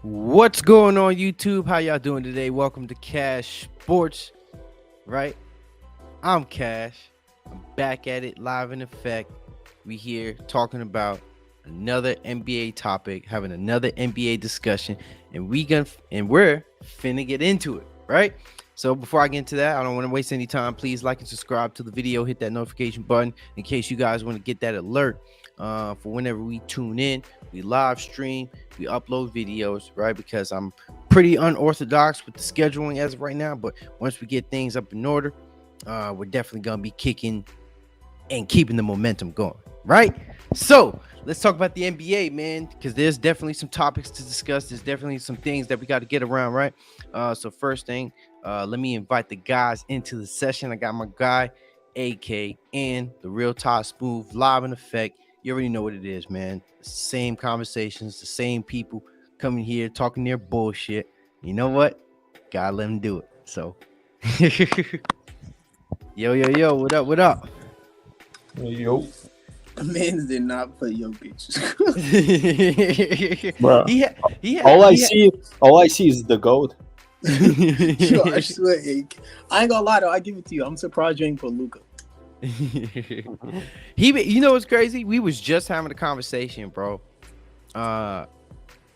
What's going on YouTube? How y'all doing today? Welcome to Cash Sports, right? I'm Cash. I'm back at it live in effect. We here talking about another NBA topic, having another NBA discussion, and we're finna get into it, right? So before I get into that, I don't want to waste any time. Please like and subscribe to the video, hit that notification button in case you guys want to get that alert for whenever we tune in. We live stream, we upload videos, right? Because I'm pretty unorthodox with the scheduling as of right now, but once we get things up in order, we're definitely gonna be kicking and keeping the momentum going, right? So let's talk about the NBA, man, because there's definitely some topics to discuss. There's definitely some things that we got to get around, right? So first thing, let me invite the guys into the session. I got my guy, AK, and the real Todd Smooth live in effect. You already know what it is, man. The same conversations, the same people coming here talking their bullshit. You know what? Gotta let them do it. So, yo, what up? What up? Yo, Man did not play Jokic. bro. he had, he had, All I he had, see, all I see is the goat. Yo, I swear, I ain't gonna lie though. I give it to you. I'm surprised you ain't put Luca. you know what's crazy? We was just having a conversation, bro. And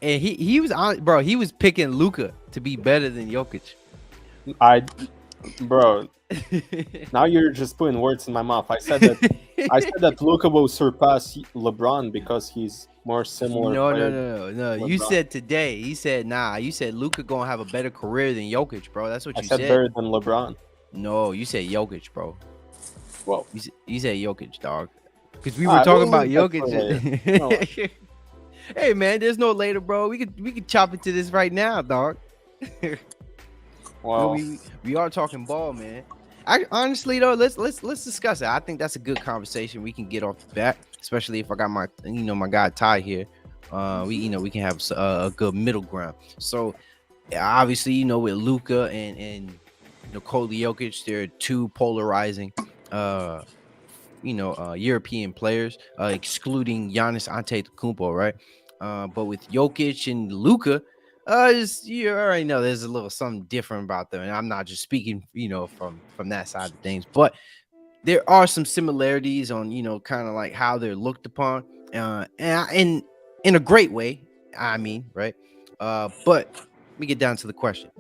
he was on, bro. He was picking Luka to be better than Jokic. Bro. Now you're just putting words in my mouth. I said that Luka will surpass LeBron because he's more similar. No. You said today. You said nah. You said Luka gonna have a better career than Jokic, bro. That's what I you said said. better than LeBron. No, you said Jokic, bro. Well, You said Jokic, dog. Because we were talking about Jokic. Hey man, there's no later, bro. We could chop into this right now, dog. Well, we are talking ball, man. Honestly though, let's discuss it. I think that's a good conversation we can get off the bat, especially if I got my guy Ty here. We can have a good middle ground. So obviously, with Luka and Nikola Jokic, they're two polarizing European players, excluding Giannis Antetokounmpo, right? But with Jokic and Luka, you already know there's a little something different about them, and I'm not just speaking, from that side of things, but there are some similarities on, kind of like how they're looked upon, and in a great way. I mean, right? But let me get down to the question,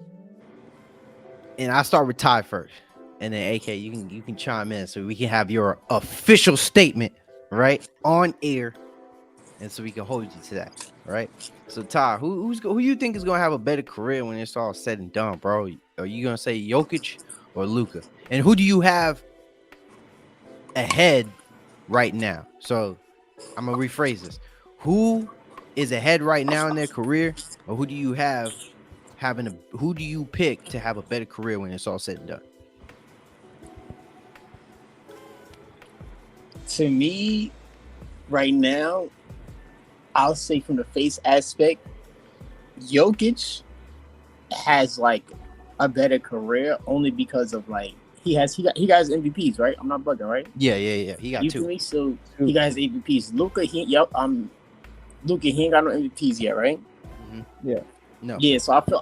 and I start with Ty first. And then AK, you can chime in so we can have your official statement right on air, and so we can hold you to that, right? So Ty, who you think is gonna have a better career when it's all said and done, bro? Are you gonna say Jokic or Luka? And who do you have ahead right now? So I'm gonna rephrase this: who is ahead right now in their career, or who do you have who do you pick to have a better career when it's all said and done? To me, right now, I'll say from the face aspect, Jokic has like a better career only because of like he got his MVPs, right? I'm not bugging, right? Yeah. He got You two. feel me? So he got his MVPs. Luka, he ain't got no MVPs yet, right? Mm-hmm. Yeah. No. Yeah, so I feel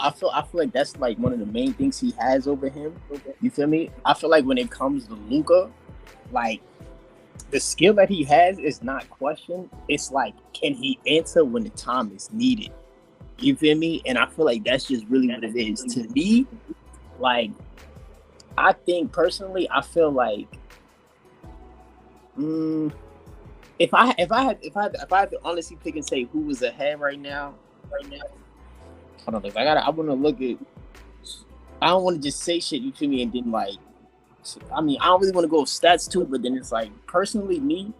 like that's like one of the main things he has over him. You feel me? I feel like when it comes to Luka, like the skill that he has is not questioned. It's like, can he answer when the time is needed? You feel me? And I feel like that's just really what it is. To me, like, I think personally, I feel like if I had to honestly pick and say who was ahead right now, hold on, I want to look at. I don't want to just say shit. You feel me? And then like, I mean, I don't really want to go with stats too, but then it's like personally me.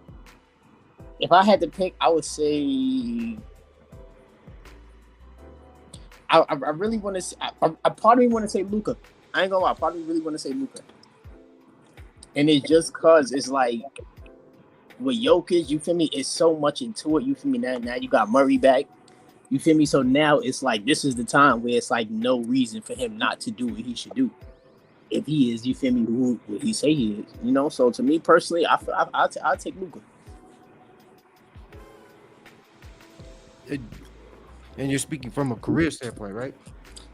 If I had to pick, I would say. I really want to say. I part of me want to say Luka. I ain't gonna lie. Part of me really want to say Luka. And it's just cause it's like with Jokic, you feel me? It's so much into it. You feel me? Now you got Murray back. You feel me? So now it's like this is the time where it's like no reason for him not to do what he should do. If he is, you feel me, who he say he is, So to me personally, I'll take Luka. And you're speaking from a career standpoint, right?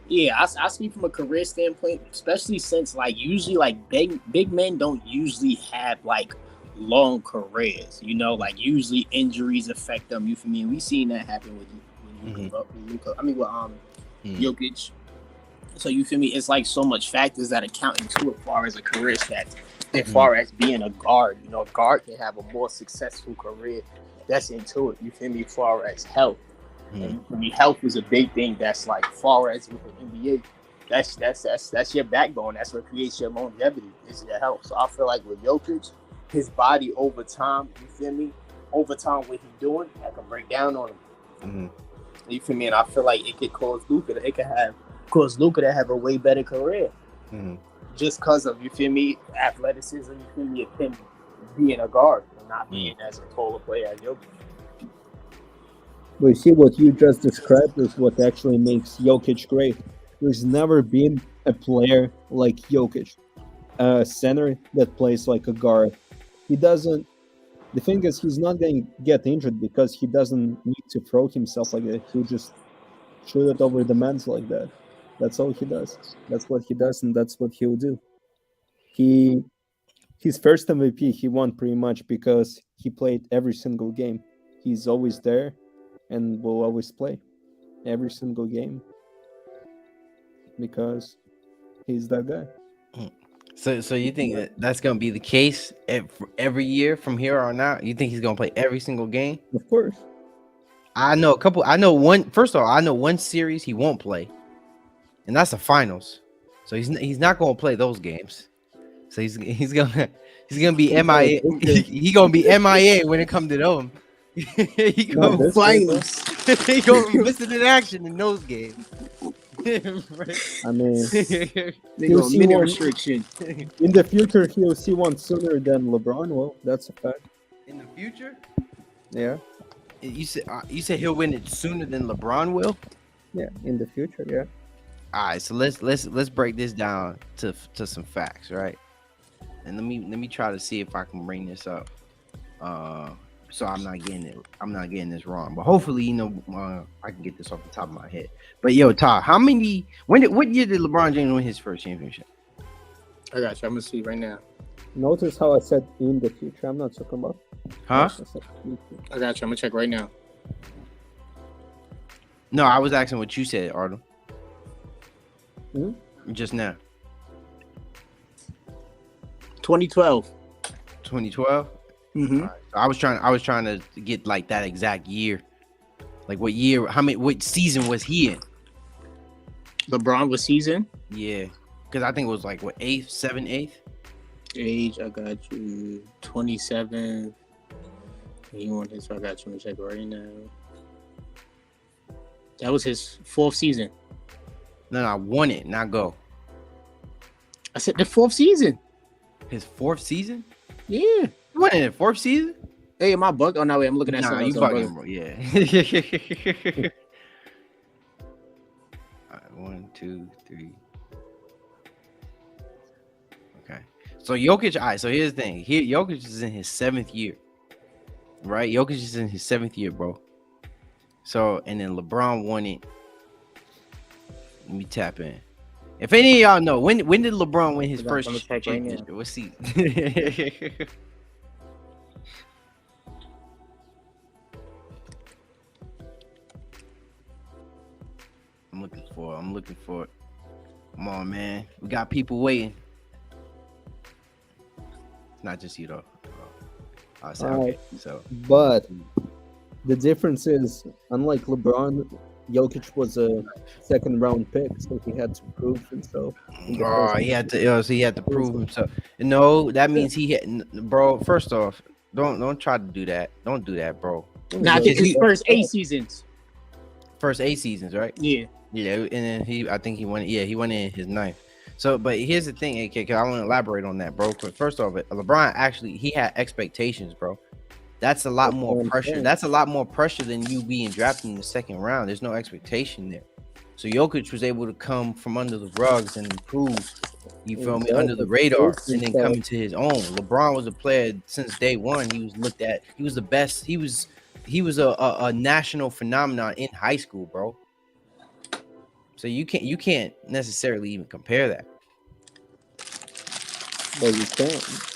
Yeah, I speak from a career standpoint, especially since like usually like big men don't usually have like long careers. You know, like usually injuries affect them. You feel me? And we seen that happen with Luka. I mean, with Jokic. So you feel me? It's like so much factors that account into it, as far as a career stats. As far as being a guard, you know, a guard can have a more successful career. That's into it. You feel me? As far as health. And for me, health is a big thing. That's like far as with the NBA, that's your backbone. That's what creates your longevity. Is your health. So I feel like with Jokic, his body over time, you feel me? Over time, what he's doing, that can break down on him. You feel me? And I feel like it could cause Luka. Cause Luka to have a way better career, just because of, you feel me, athleticism. You feel me, of him being a guard and not being as a taller player as Jokic. But you see, what you just described is what actually makes Jokic great. There's never been a player like Jokic, a center that plays like a guard. He doesn't. The thing is, he's not going to get injured because he doesn't need to throw himself like that. He'll just shoot it over the man's like that. That's all he does. That's what he does, and that's what he'll do. His first MVP he won pretty much because he played every single game. He's always there and will always play every single game because he's that guy. So you think that's gonna be the case every year from here on out? You think he's gonna play every single game? Of course. I know a couple. I know one. First of all, I know one series he won't play, and that's the finals. So he's not gonna play those games. So he's gonna be MIA. He gonna be MIA when it comes to them. He gonna finals. He gonna be missing in action in those games. I mean, he'll see one restriction. In the future, he'll see one sooner than LeBron will. That's a fact. In the future, yeah. You said he'll win it sooner than LeBron will. Yeah, in the future, yeah. All right, so let's break this down to some facts, right? And let me try to see if I can bring this up. So I'm not getting this wrong, but hopefully, I can get this off the top of my head. But yo, Todd, what year did LeBron James win his first championship? I got you. I'm gonna see right now. Notice how I said in the future. I'm not talking about. I got you. I'm gonna check right now. No, I was asking what you said, Arnold. Just now. 2012. 2012. Right. I was trying to get like that exact year, like what year, what season was he in? LeBron was season. Yeah, because I think it was like what 8th, 7th, 8th. Age, I got you. 27. He won his. I got you. Let me check right now. That was his 4th season. No, I won it, not go. I said the 4th season. His 4th season? Yeah. You won it in 4th season? Hey, am I bugged? Oh no, wait, I'm looking at something. Nah, you bugging, bro. Yeah. All right, 1, 2, 3. Okay. So Jokic, all right, so here's the thing. Jokic is in his 7th year. Right? Jokic is in his 7th year, bro. So, and then LeBron won it. Let me tap in. If any of y'all know, when did LeBron win his first championship? Let's see. I'm looking for it. Come on, man. We got people waiting. It's not just you though. Okay. So, but the difference is, unlike LeBron, Jokic was a second round pick, so he had to prove himself. He had to prove himself. No, that means he had, bro. First off, don't try to do that. Don't do that, bro. Nah, I think his first 8 seasons. First 8 seasons, right? Yeah. Yeah, and then I think he won. Yeah, he went in his 9th. So, but here's the thing, AK, because I want to elaborate on that, bro. First off, LeBron actually he had expectations, bro. That's a lot more pressure. That's a lot more pressure than you being drafted in the 2nd round. There's no expectation there. So Jokic was able to come from under the rugs and improve, you feel me, under the radar, and then come into his own. LeBron was a player since day one. He was looked at. He was the best. He was a national phenomenon in high school, bro. So you can't necessarily even compare that. But you can't.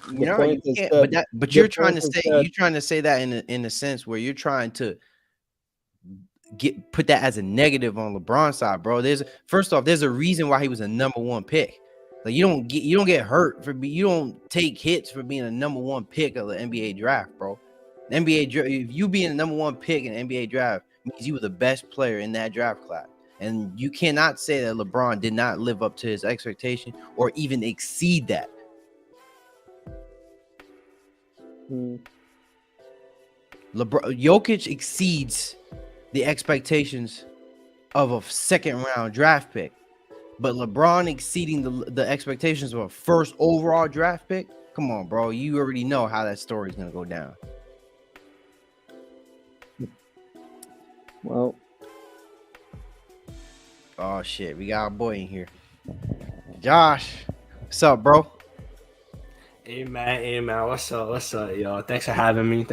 The No, you point is can't. that But the you're point trying to is say that that in a sense where you're trying to put that as a negative on LeBron's side, bro. First off, there's a reason why he was a number one pick. Like you don't get hurt you don't take hits for being a number one pick of the NBA draft, bro. The NBA draft, if you being a number one pick in the NBA draft means you were the best player in that draft class. And you cannot say that LeBron did not live up to his expectation or even exceed that. mm, LeBron Jokic exceeds the expectations of a second round draft pick, but LeBron exceeding the expectations of a first overall draft pick. Come on, bro. You already know how that story is gonna go down. well, Oh shit, we got a boy in here. Josh, what's up, bro? Hey man, what's up, yo? Thanks for having me.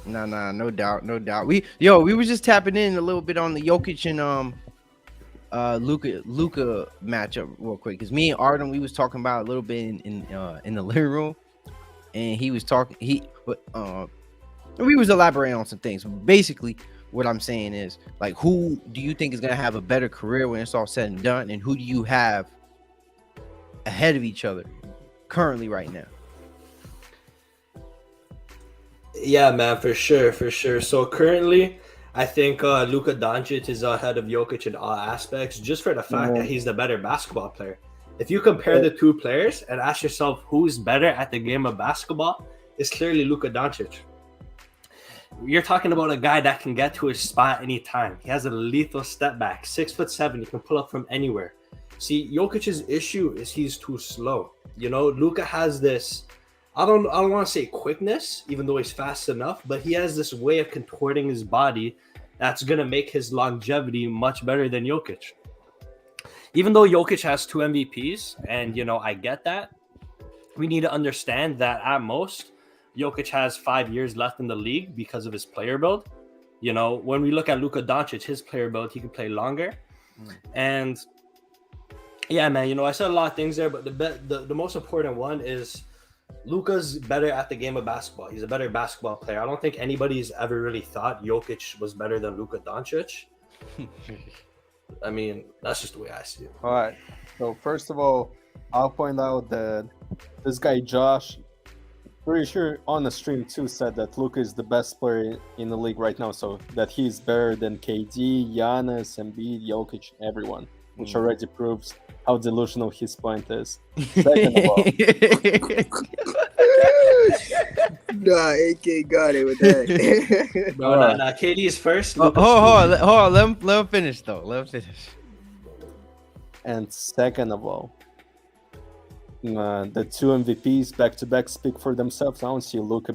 Nah, no doubt. We were just tapping in a little bit on the Jokic and Luka matchup real quick, because me and Arden, we was talking about a little bit in the living room, and he was talking we was elaborating on some things. Basically, what I'm saying is, like, who do you think is gonna have a better career when it's all said and done, and who do you have ahead of each other currently right now? Yeah, man, for sure. So currently, I think Luka Doncic is ahead of Jokic in all aspects, just for the fact that he's the better basketball player. If you compare the two players and ask yourself who's better at the game of basketball, it's clearly Luka Doncic. You're talking about a guy that can get to his spot anytime. He has a lethal step back, 6'7". He can pull up from anywhere. See, Jokic's issue is he's too slow. You know, Luka has this. I don't want to say quickness, even though he's fast enough, but he has this way of contorting his body that's gonna make his longevity much better than Jokic. Even though Jokic has 2 MVPs, and I get that, we need to understand that at most, Jokic has 5 years left in the league because of his player build. When we look at Luka Doncic, his player build, he can play longer. And yeah, man, I said a lot of things there, but the most important one is Luka's better at the game of basketball. He's a better basketball player. I don't think anybody's ever really thought Jokic was better than Luka Doncic. I mean, that's just the way I see it. all right. So first of all, I'll point out that this guy Josh, pretty sure on the stream too, said that Luka is the best player in the league right now. So that he's better than KD, Giannis, Embiid, Jokic, everyone, which already proves how delusional his point is. Second of all, Nah, AK got it with that. No, KD is first. Hold on. Let him finish though. Let him finish. and second of all, the 2 MVPs back to back speak for themselves. I don't see Luka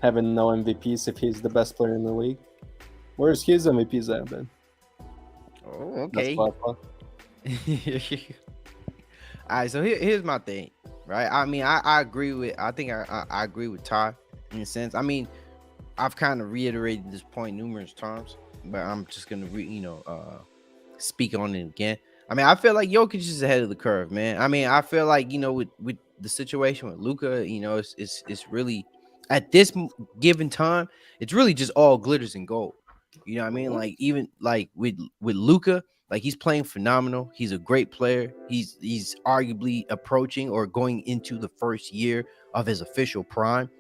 having no MVPs if he's the best player in the league. Where's his MVPs at then? Oh, That's okay. what I thought. All right, so here's my thing, right? I mean, I agree with. I think I agree with Ty in a sense. I mean, I've kind of reiterated this point numerous times, but I'm just gonna speak on it again. I mean, I feel like Jokic is ahead of the curve, man. I mean, I feel like with the situation with Luka, it's really at this given time, it's really just all glitters and gold. You know what I mean? Like even like with Luka, like he's playing phenomenal. He's a great player. He's arguably approaching or going into the first year of his official prime.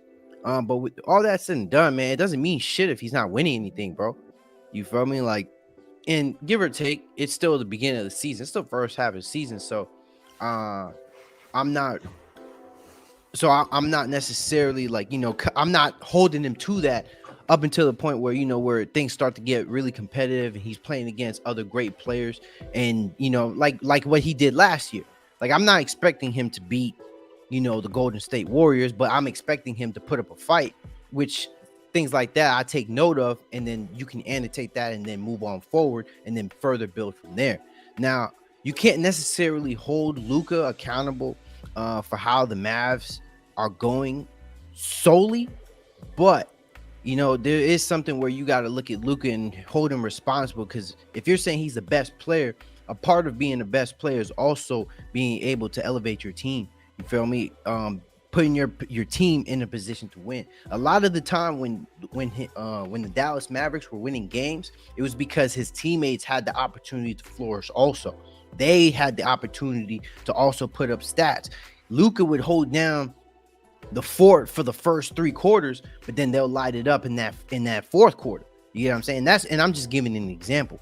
But with all that said and done, man, it doesn't mean shit if he's not winning anything, bro. You feel me? Like, and give or take, it's still the beginning of the season. It's still first half of the season. So I'm not necessarily like, I'm not holding him to that up until the point where, where things start to get really competitive and he's playing against other great players and, like what he did last year. Like, I'm not expecting him to beat, the Golden State Warriors, but I'm expecting him to put up a fight, which things like that I take note of, and then you can annotate that and then move on forward and then further build from there. Now, you can't necessarily hold Luka accountable for how the Mavs are going solely, but there is something where you got to look at Luka and hold him responsible. Because if you're saying he's the best player, a part of being the best player is also being able to elevate your team. You feel me? Putting your team in a position to win. A lot of the time when the Dallas Mavericks were winning games, it was because his teammates had the opportunity to flourish. Also, they had the opportunity to also put up stats. Luka would hold down the fort for the first 3 quarters, but then they'll light it up in that fourth quarter. You get what I'm saying? And I'm just giving an example,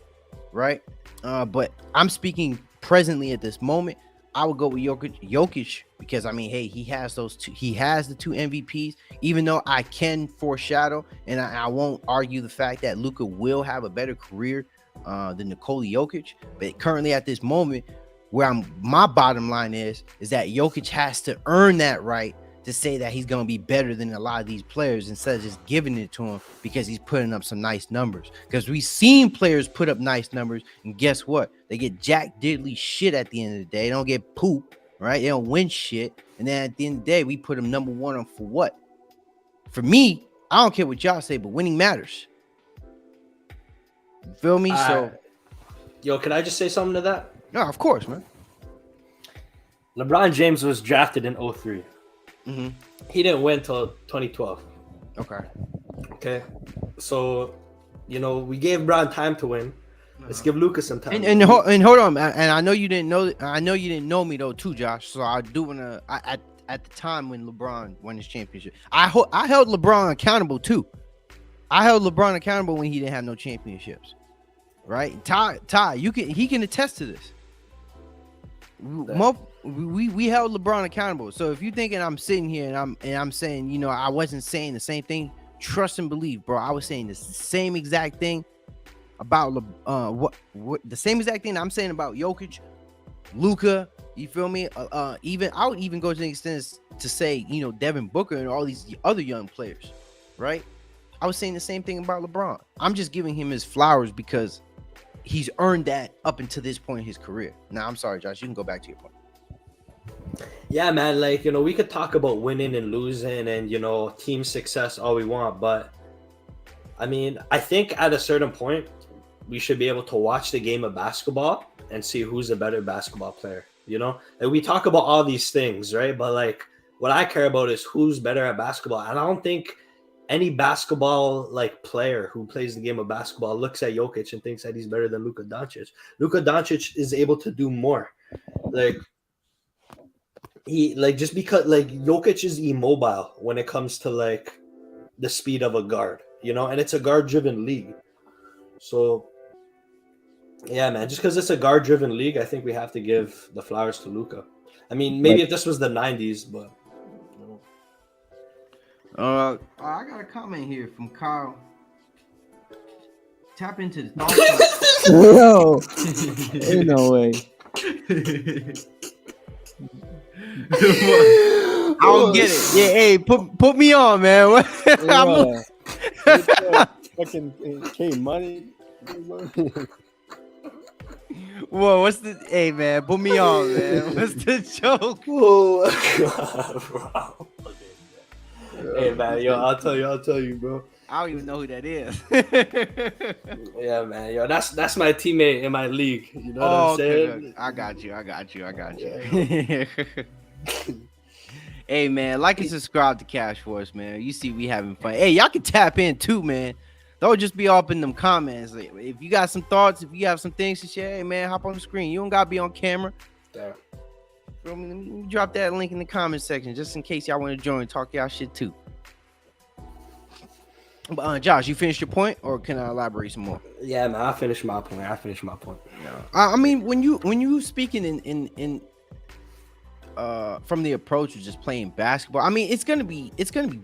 right? But I'm speaking presently at this moment. I would go with Jokic because hey, he has those two. He has the 2 MVPs. Even though I can foreshadow and I won't argue the fact that Luka will have a better career than Nikola Jokic, but currently at this moment, where my bottom line is that Jokic has to earn that right to say that he's going to be better than a lot of these players instead of just giving it to him because he's putting up some nice numbers. Because we've seen players put up nice numbers, and guess what? They get jack diddly shit at the end of the day. They don't get poop, right? They don't win shit. And then at the end of the day, we put them number 1 on for what? For me, I don't care what y'all say, but winning matters. You feel me? Yo, can I just say something to that? No, of course, man. LeBron James was drafted in 03. Mm-hmm. He didn't win till 2012. Okay. So, we gave Brown time to win. Let's give Lucas some time. And hold on, and I know you didn't know. I know you didn't know me though, too, Josh. So I do wanna. At the time when LeBron won his championship, I held LeBron accountable too. I held LeBron accountable when he didn't have no championships. Right, Ty, he can attest to this. We held LeBron accountable. So if you're thinking I'm sitting here and I'm saying, I wasn't saying the same thing, trust and believe, bro. I was saying the same exact thing about the same exact thing I'm saying about Jokic, Luka. You feel me? Even I would even go to the extent to say, Devin Booker and all these other young players, right? I was saying the same thing about LeBron. I'm just giving him his flowers because he's earned that up until this point in his career. Now, I'm sorry, Josh. You can go back to your point. Yeah, man. We could talk about winning and losing and, team success all we want. But, I think at a certain point, we should be able to watch the game of basketball and see who's a better basketball player, And we talk about all these things, right? But, what I care about is who's better at basketball. And I don't think any basketball player who plays the game of basketball looks at Jokic and thinks that he's better than Luka Doncic. Luka Doncic is able to do more. Just because Jokic is immobile when it comes to the speed of a guard, and it's a guard driven league. So yeah, man, just because it's a guard driven league, I think we have to give the flowers to Luka. Maybe if this was the 90s, but I got a comment here from Kyle. Tap into the Yo, ain't no way. I don't get it. Yeah, hey, put me on, man. Fucking K Money. Whoa, what's the? Hey, man, put me on, man. What's the joke? Whoa, God, bro. Hey, man, I'll tell you, bro. I don't even know who that is. Yeah, man, that's my teammate in my league. You know what I'm saying? Okay. I got you. Hey, man, like and subscribe to CashSports, man. You see we having fun. Hey, y'all can tap in too, man. Don't just be up in them comments. If you got some thoughts, if you have some things to share, hey, man, hop on the screen. You don't gotta be on camera. Yeah. Let me drop that link in the comment section just in case y'all want to join and talk y'all shit too. But Josh, you finished your point, or can I elaborate some more? Yeah, man, I finished my point. No. When you speaking in from the approach of just playing basketball, it's gonna be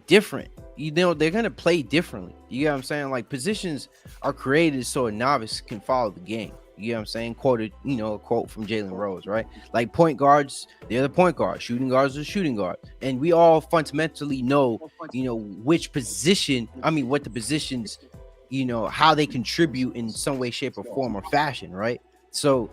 different. They're gonna play differently. You know what I'm saying? Positions are created so a novice can follow the game. You know what I'm saying? Quoted, a quote from Jalen Rose, right? Point guards, they're the point guards. Shooting guards are shooting guards. And we all fundamentally know, which position, what the positions, how they contribute in some way, shape, or form or fashion, right? So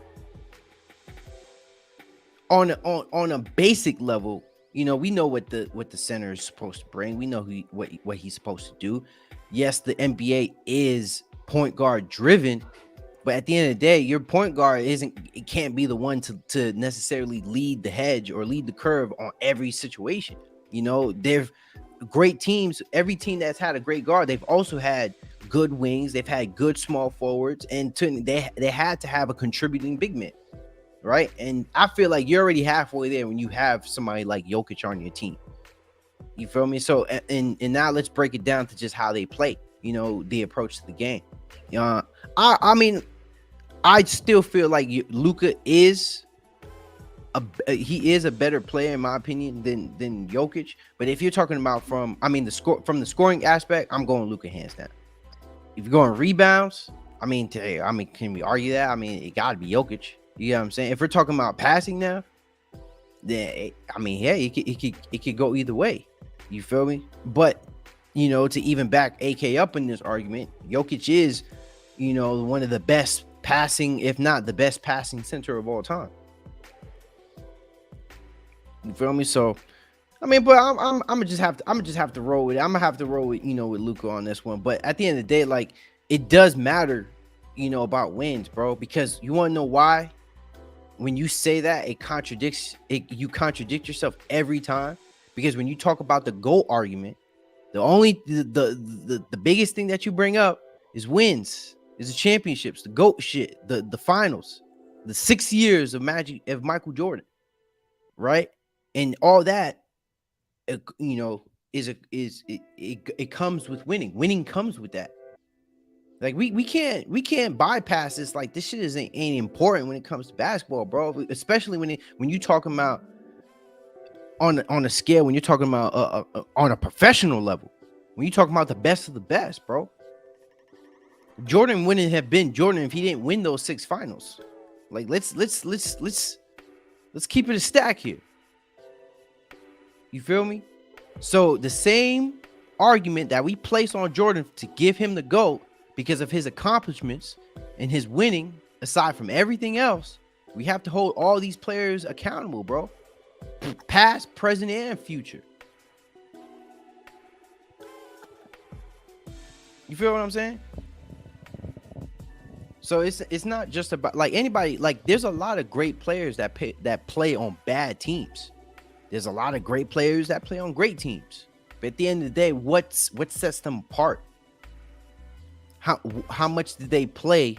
on a basic level, we know what the center is supposed to bring. We know what he's supposed to do. Yes, the NBA is point guard driven, but at the end of the day, your point guard it can't be the one to necessarily lead the hedge or lead the curve on every situation. They've great teams. Every team that's had a great guard, they've also had good wings. They've had good small forwards, and they had to have a contributing big man, right? And I feel like you're already halfway there when you have somebody like Jokic on your team. You feel me? So, and now let's break it down to just how they play. The approach to the game. I mean, I still feel like Luka is he is a better player in my opinion than Jokic. But if you're talking about from the scoring aspect, I'm going Luka hands down. If you're going rebounds, can we argue that? It got to be Jokic. You know what I'm saying? If we're talking about passing now, then it could go either way. You feel me? But to even back AK up in this argument, Jokic is one of the best passing, if not the best passing center of all time. You feel me? So, but I'm gonna just have to roll with it. I'm gonna have to roll with with Luka on this one. But at the end of the day, like it does matter, about wins, bro. Because you want to know why? When you say that, it contradicts it. You contradict yourself every time. Because when you talk about the GOAT argument, the biggest thing that you bring up is wins, is the championships, the GOAT shit, the finals, the 6 years of Michael Jordan, right? And all that, it comes with winning. Winning comes with that. Like we can't bypass this. Like this shit ain't important when it comes to basketball, bro. Especially when you talking about on a scale, when you're talking about on a professional level, when you talking about the best of the best, bro. Jordan wouldn't have been Jordan if he didn't win those 6 finals. Like let's keep it a stack here. You feel me? So the same argument that we place on Jordan to give him the GOAT because of his accomplishments and his winning, aside from everything else, we have to hold all these players accountable, bro. Past, present, and future. You feel what I'm saying? So it's not just about like anybody. Like there's a lot of great players that play on bad teams. There's a lot of great players that play on great teams. But at the end of the day, what sets them apart? How much did they play?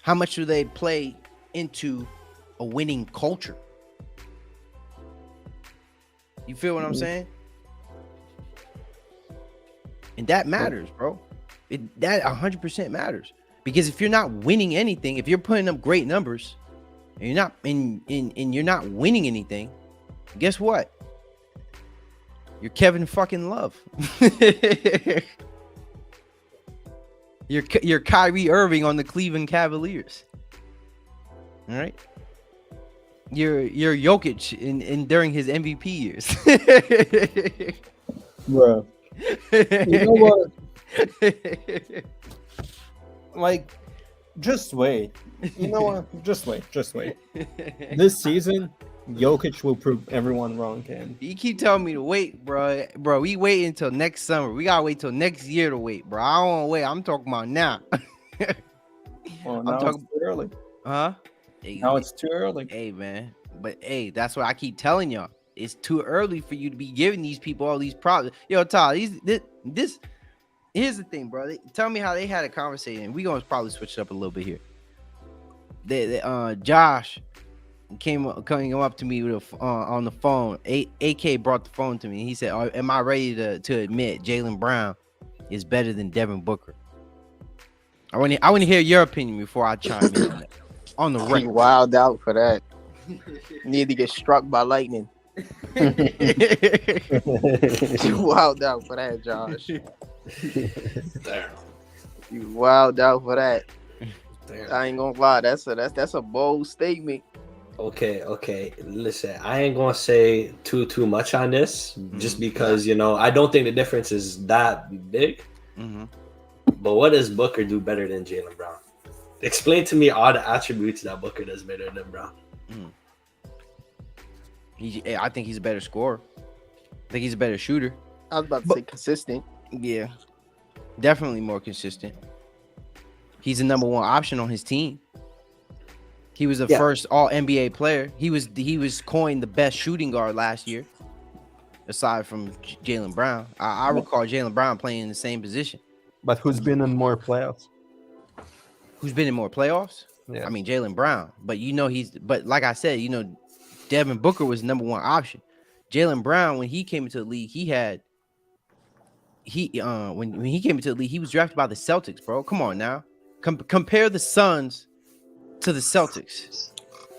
How much do they play into a winning culture? You feel what I'm saying? And that matters, bro. That 100% matters. Because if you're not winning anything, if you're putting up great numbers, and you're not winning anything, guess what? You're Kevin fucking Love. You're Kyrie Irving on the Cleveland Cavaliers. All right. You're Jokic in during his MVP years. Bro. You know what? Like, just wait. You know what? Just wait. This season, Jokic will prove everyone wrong, Ken. You keep telling me to wait, bro. Bro, we wait until next summer. We gotta wait till next year to wait, bro. I don't want to wait. I'm talking about now. Well, now it's too early. Huh? Now it's too early. Hey, man. But hey, that's what I keep telling y'all. It's too early for you to be giving these people all these problems. Yo, Todd, this. Here's the thing, bro. Tell me how they had a conversation. We gonna probably switch it up a little bit here. Josh came up to me with on the phone. AK brought the phone to me. He said, "Am I ready to admit Jaylen Brown is better than Devin Booker?" I want to hear your opinion before I chime in on that. On the record. You wild out for that. Need to get struck by lightning. You wild out for that, Josh. Damn. You wild out for that. Damn. I ain't gonna lie. That's a bold statement. Okay. Listen, I ain't gonna say too much on this, just because I don't think the difference is that big. Mm-hmm. But what does Booker do better than Jaylen Brown? Explain to me all the attributes that Booker does better than Brown. I think he's a better scorer. I think he's a better shooter. I was about to say consistent. Yeah, definitely more consistent. He's the number one option on his team. He was the first All NBA player. He was coined the best shooting guard last year, aside from Jaylen Brown. I recall Jaylen Brown playing in the same position. But who's been in more playoffs? Who's been in more playoffs? Yeah. I mean Jaylen Brown. But but like I said, Devin Booker was the number one option. Jaylen Brown, when he came into the league, when he came into the league, he was drafted by the Celtics, bro. Come on now. Compare the Suns to the Celtics.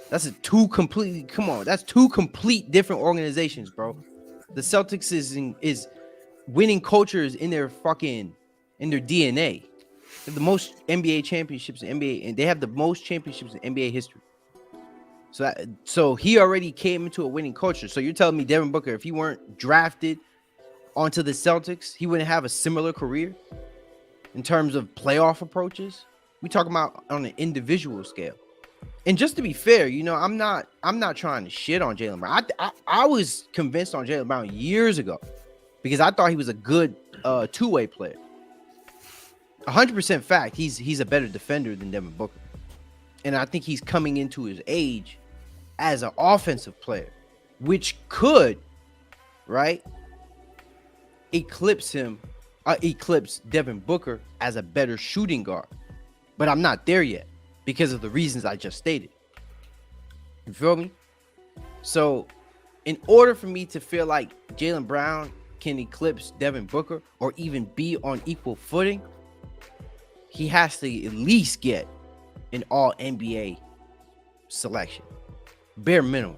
That's two complete different organizations, bro. The Celtics is winning cultures in their DNA. They have the most NBA championships in NBA, and they have the most championships in NBA history. So he already came into a winning culture. So you're telling me Devin Booker, if he weren't drafted onto the Celtics, he wouldn't have a similar career in terms of playoff approaches? We talking about on an individual scale. And just to be fair, I'm not trying to shit on Jaylen Brown. I was convinced on Jaylen Brown years ago because I thought he was a good two-way player. 100% fact, he's a better defender than Devin Booker. And I think he's coming into his age as an offensive player, which could, right, eclipse Devin Booker as a better shooting guard. But I'm not there yet because of the reasons I just stated. You feel me? So in order for me to feel like Jaylen Brown can eclipse Devin Booker or even be on equal footing, he has to at least get an all NBA selection. Bare minimum.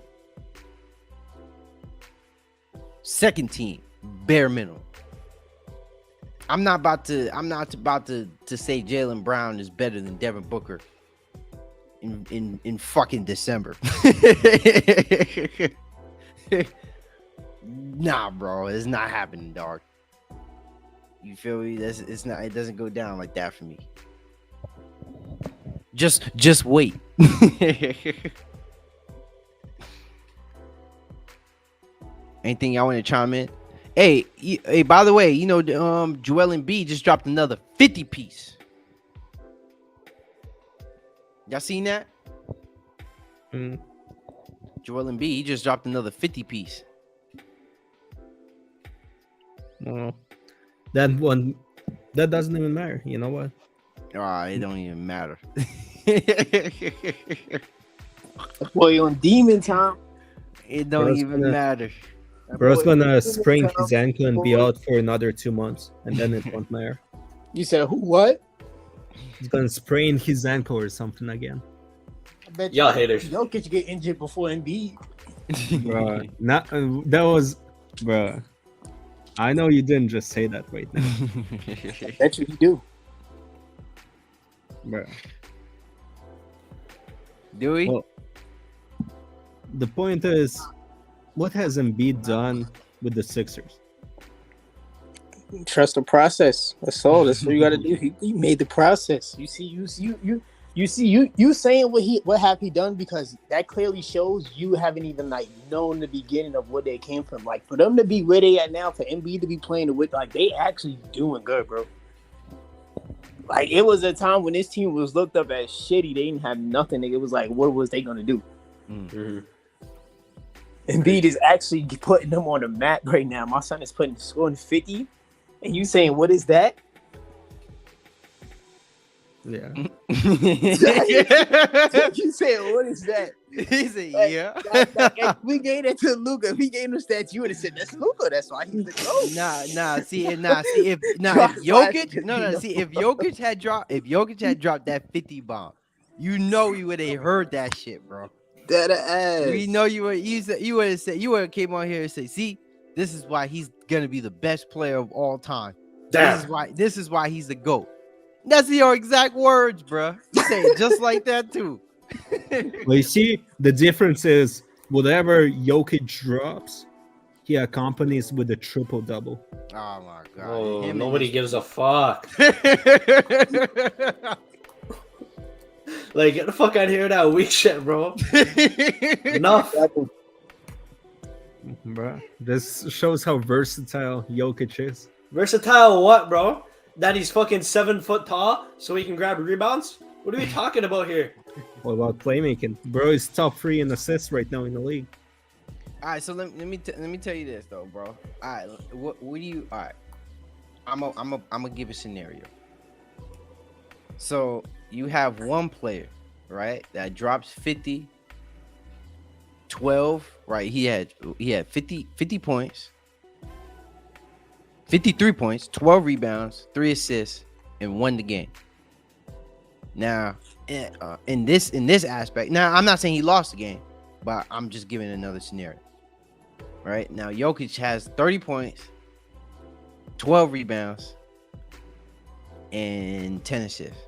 Second team, bare minimum. I'm not about to say Jaylen Brown is better than Devin Booker in fucking December. Nah, bro, it's not happening, dog. You feel me? It doesn't go down like that for me. Just wait. Anything y'all want to chime in? Hey, by the way, Joel Embiid just dropped another 50 piece. Y'all seen that? Joel Embiid, he just dropped another 50 piece. No. That doesn't even matter. You know what? It don't even matter. Boy, on demon time. It don't even matter. Bro's gonna sprain his ankle and be out for another 2 months, and then it won't matter. You said who? What? He's gonna sprain his ankle or something again. I bet Y'all haters. Jokic get injured before Embiid. Bruh, that was, bruh. I know you didn't just say that right now. I bet you do. Bruh. Do we? Well, the point is, what has Embiid done with the Sixers? Trust the process. That's all. That's what you got to do. He made the process. You saying what have he done, because that clearly shows you haven't even known the beginning of where they came from. Like, for them to be where they at now, for Embiid to be playing with, they actually doing good, bro. Like, it was a time when this team was looked up as shitty. They didn't have nothing. It was like, what was they gonna do? Mm-hmm. Embiid is actually putting them on the map right now. My son is scoring 50, and you saying, what is that? Yeah. You saying, what is that? He said, yeah. If we gave that to Luka, if we gave him stats, you would have said, that's Luka. That's why he's the GOAT. If Jokic had dropped that 50 bomb, we would have heard that shit, bro. That ass. We know you would have came on here and say, see, this is why he's gonna be the best player of all time. Damn. This is why he's the GOAT. That's your exact words, bro. You say it just like that too. Well, you see, the difference is whatever Jokic drops, he accompanies with a triple-double. Oh my god. Oh, nobody gives a fuck. Like, get the fuck out of here with that weak shit, bro. Enough. Bruh, this shows how versatile Jokic is. Versatile what, bro? That he's fucking 7 foot tall so he can grab rebounds? What are we talking about here? What about playmaking? Bro is top 3 in assists right now in the league. All right, so let me tell you this though, bro. All right, what do you? All right, I'm gonna give a scenario. So you have one player, right, that drops 50, 12, right? He had 50 points, 53 points, 12 rebounds, 3 assists, and won the game. Now, in this aspect, now I'm not saying he lost the game, but I'm just giving another scenario. Right now, Jokic has 30 points, 12 rebounds, and 10 assists,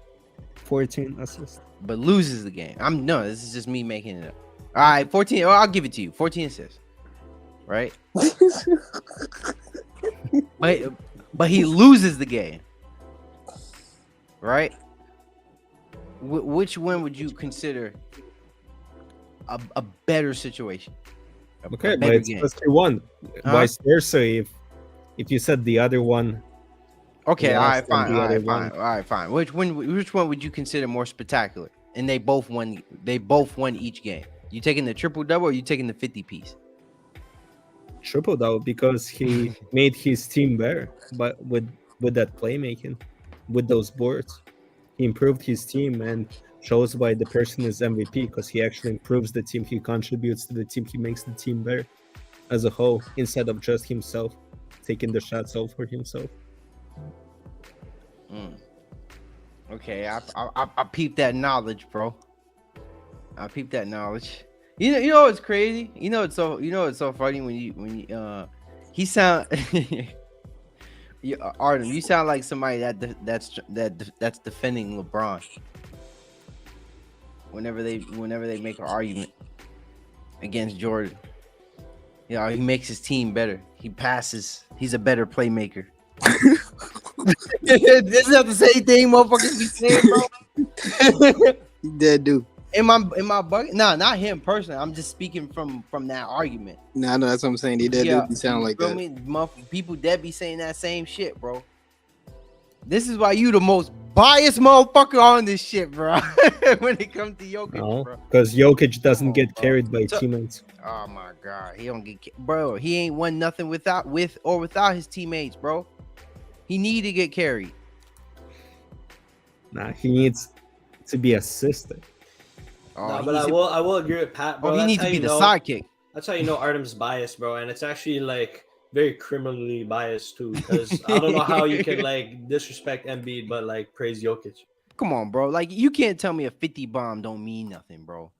14 assists. but loses the game. This is just me making it up. All right, 14. I'll give it to you. 14 assists, right? but he loses the game, right? Which one would you consider a better situation? Okay, but it's just one. Vice versa. If you said the other one. Okay, all right, fine. Which one would you consider more spectacular? And they both won each game. You taking the triple double or you taking the 50 piece? Triple double because he made his team better, but with that playmaking, with those boards, he improved his team and shows why the person is MVP because he actually improves the team. He contributes to the team. He makes the team better as a whole instead of just himself taking the shots all for himself. Okay, I peeped that knowledge, bro. I peeped that knowledge. You know what's crazy? It's so funny when you he sound Artem, you sound like somebody that's defending LeBron. Whenever they make an argument against Jordan, he makes his team better. He passes. He's a better playmaker. This is not the same thing motherfuckers be saying, bro. He dead dude. Am I bugging? No, not him personally. I'm just speaking from that argument. Nah, no, that's what I'm saying. He dead dude. He sound like that. People that be saying that same shit, bro. This is why you the most biased motherfucker on this shit, bro. When it comes to Jokic, bro. Because Jokic doesn't get carried by teammates. Oh my god, he don't get bro. He ain't won nothing without his teammates, bro. He need to get carried. Nah, he needs to be assisted. But I will agree with Pat, bro. He needs to be the sidekick. That's how you know Artem's biased, bro, and it's actually like very criminally biased too. Because I don't know how you can like disrespect Embiid but like praise Jokic. Come on, bro. Like you can't tell me a 50 bomb don't mean nothing, bro.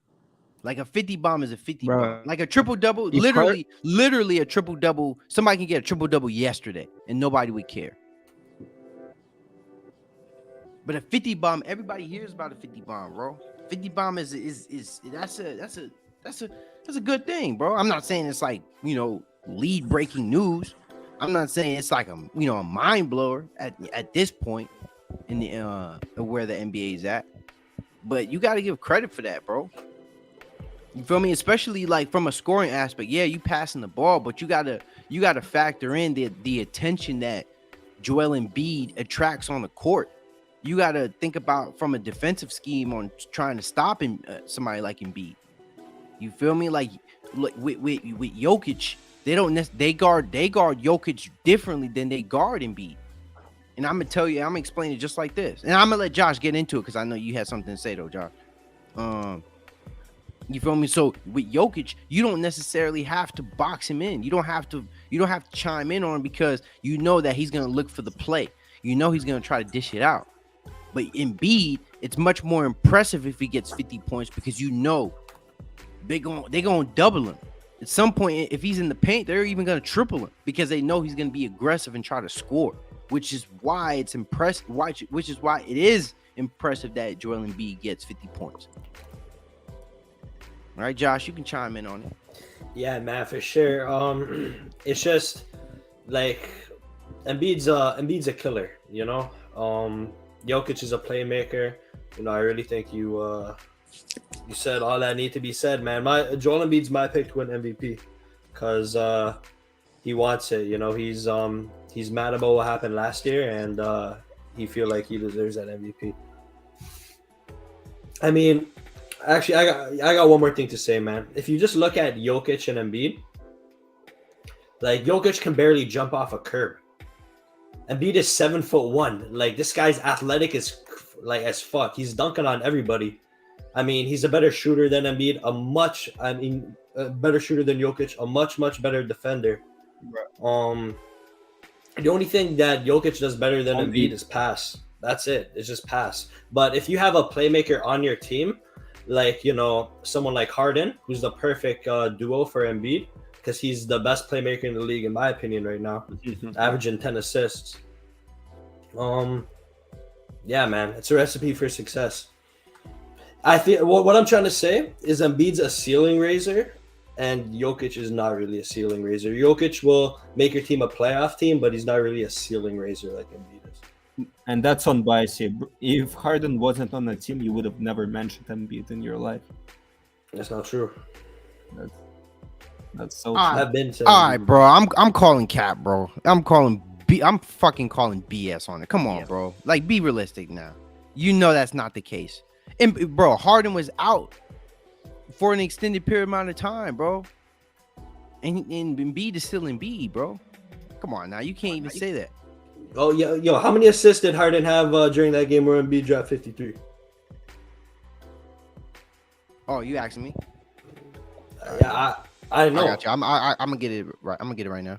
Like a 50 bomb is a 50 bomb. Like a triple double, literally a triple double. Somebody can get a triple double yesterday and nobody would care. But a 50 bomb, everybody hears about a 50 bomb, bro. 50 bomb is that's a good thing, bro. I'm not saying it's like, lead breaking news. I'm not saying it's like a mind blower at this point in the where the NBA is at. But you got to give credit for that, bro. You feel me? Especially like from a scoring aspect. Yeah, you passing the ball, but you gotta factor in the attention that Joel Embiid attracts on the court. You got to think about from a defensive scheme on trying to stop somebody like Embiid. You feel me? Like with Jokic, they guard Jokic differently than they guard Embiid. And I'm gonna explain it just like this. And I'm gonna let Josh get into it because I know you had something to say though, Josh. You feel me? So with Jokic, you don't necessarily have to box him in. You don't have to chime in on him because you know that he's gonna look for the play. You know he's gonna try to dish it out. But Embiid, it's much more impressive if he gets 50 points because they're gonna double him. At some point, if he's in the paint, they're even gonna triple him because they know he's gonna be aggressive and try to score, which is why it's impressive. Which is why it is impressive that Joel Embiid gets 50 points. All right, Josh, you can chime in on it. Yeah, man, for sure. It's just like Embiid's a killer, Jokic is a playmaker. I really think you said all that need to be said, man. Joel Embiid's my pick to win MVP. because he wants it. You know, he's mad about what happened last year, and he feel like he deserves that MVP. I mean, actually, I got one more thing to say, man. If you just look at Jokic and Embiid, like Jokic can barely jump off a curb. Embiid is 7'1". Like this guy's athletic as fuck. He's dunking on everybody. I mean, he's a better shooter than Embiid. A better shooter than Jokic. A much better defender. The only thing that Jokic does better than Embiid is pass. That's it. It's just pass. But if you have a playmaker on your team, like, you know, someone like Harden, who's the perfect duo for Embiid, because he's the best playmaker in the league, in my opinion, right now, averaging 10 assists. Yeah, man, it's a recipe for success. I feel what I'm trying to say is Embiid's a ceiling raiser, and Jokic is not really a ceiling raiser. Jokic will make your team a playoff team, but he's not really a ceiling raiser like Embiid is. And that's on bias. If Harden wasn't on the team, you would have never mentioned Embiid in your life. That's not true. That's so. I've been saying. All right, bro. I'm calling cap, bro. I'm fucking calling BS on it. Come on, bro. Like, be realistic now. You know that's not the case. And bro, Harden was out for an extended period amount of time, bro. And Embiid is still Embiid, bro. Come on now, you can't even say that. Oh yeah, yo, how many assists did Harden have during that game where Embiid dropped 53? Oh, you asking me? Yeah, I know. I got you. I'm gonna get it right. I'm gonna get it right now.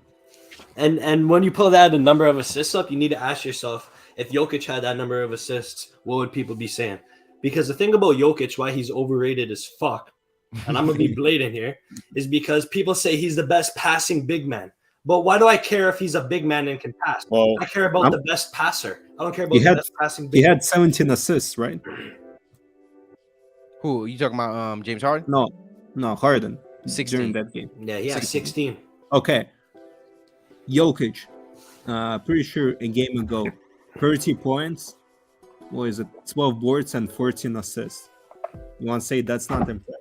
And when you pull that the number of assists up, you need to ask yourself, if Jokic had that number of assists, what would people be saying? Because the thing about Jokic, why he's overrated as fuck, and I'm gonna be blatant here, is because people say he's the best passing big man. But why do I care if he's a big man and can pass? Well, I care about the best passer. I don't care about the best passing big man. He had 17 assists, right? Who you talking about? James Harden? No, Harden. 16 during that game. Yeah, he had 16. Okay. Jokic, pretty sure a game ago, 30 points. What is it? 12 boards and 14 assists. You want to say that's not impressive?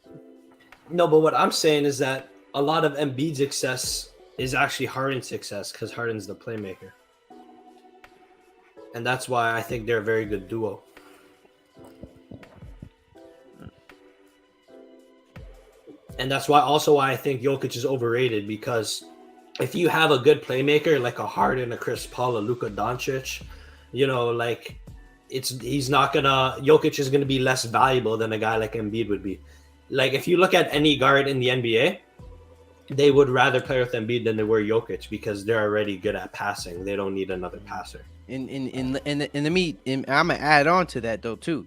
No, but what I'm saying is that a lot of Embiid's success is actually Harden's success because Harden's the playmaker. And that's why I think they're a very good duo. And that's why I think Jokic is overrated, because if you have a good playmaker like a Harden, a Chris Paul, a Luka Doncic, you know, like Jokic is gonna be less valuable than a guy like Embiid would be. Like if you look at any guard in the NBA, they would rather play with Embiid than they were Jokic because they're already good at passing. They don't need another passer. And I'm gonna add on to that though too.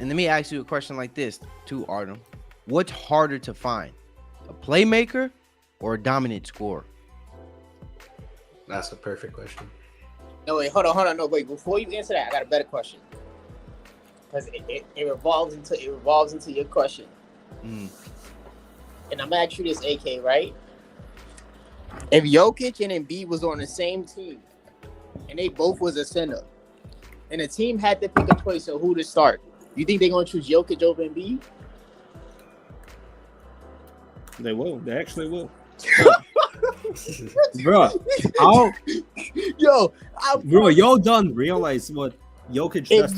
And let me ask you a question like this too, Artem. What's harder to find, a playmaker or a dominant scorer? That's a perfect question. No, wait, hold on. No, wait. Before you answer that, I got a better question. Because it revolves into your question. And I'm gonna ask you this, AK, right? If Jokic and Embiid was on the same team, and they both was a center, and the team had to pick a choice of who to start, you think they're gonna choose Jokic over Embiid? They will. They actually will. Bro, how? Yo, bro, y'all don't realize what Jokic does.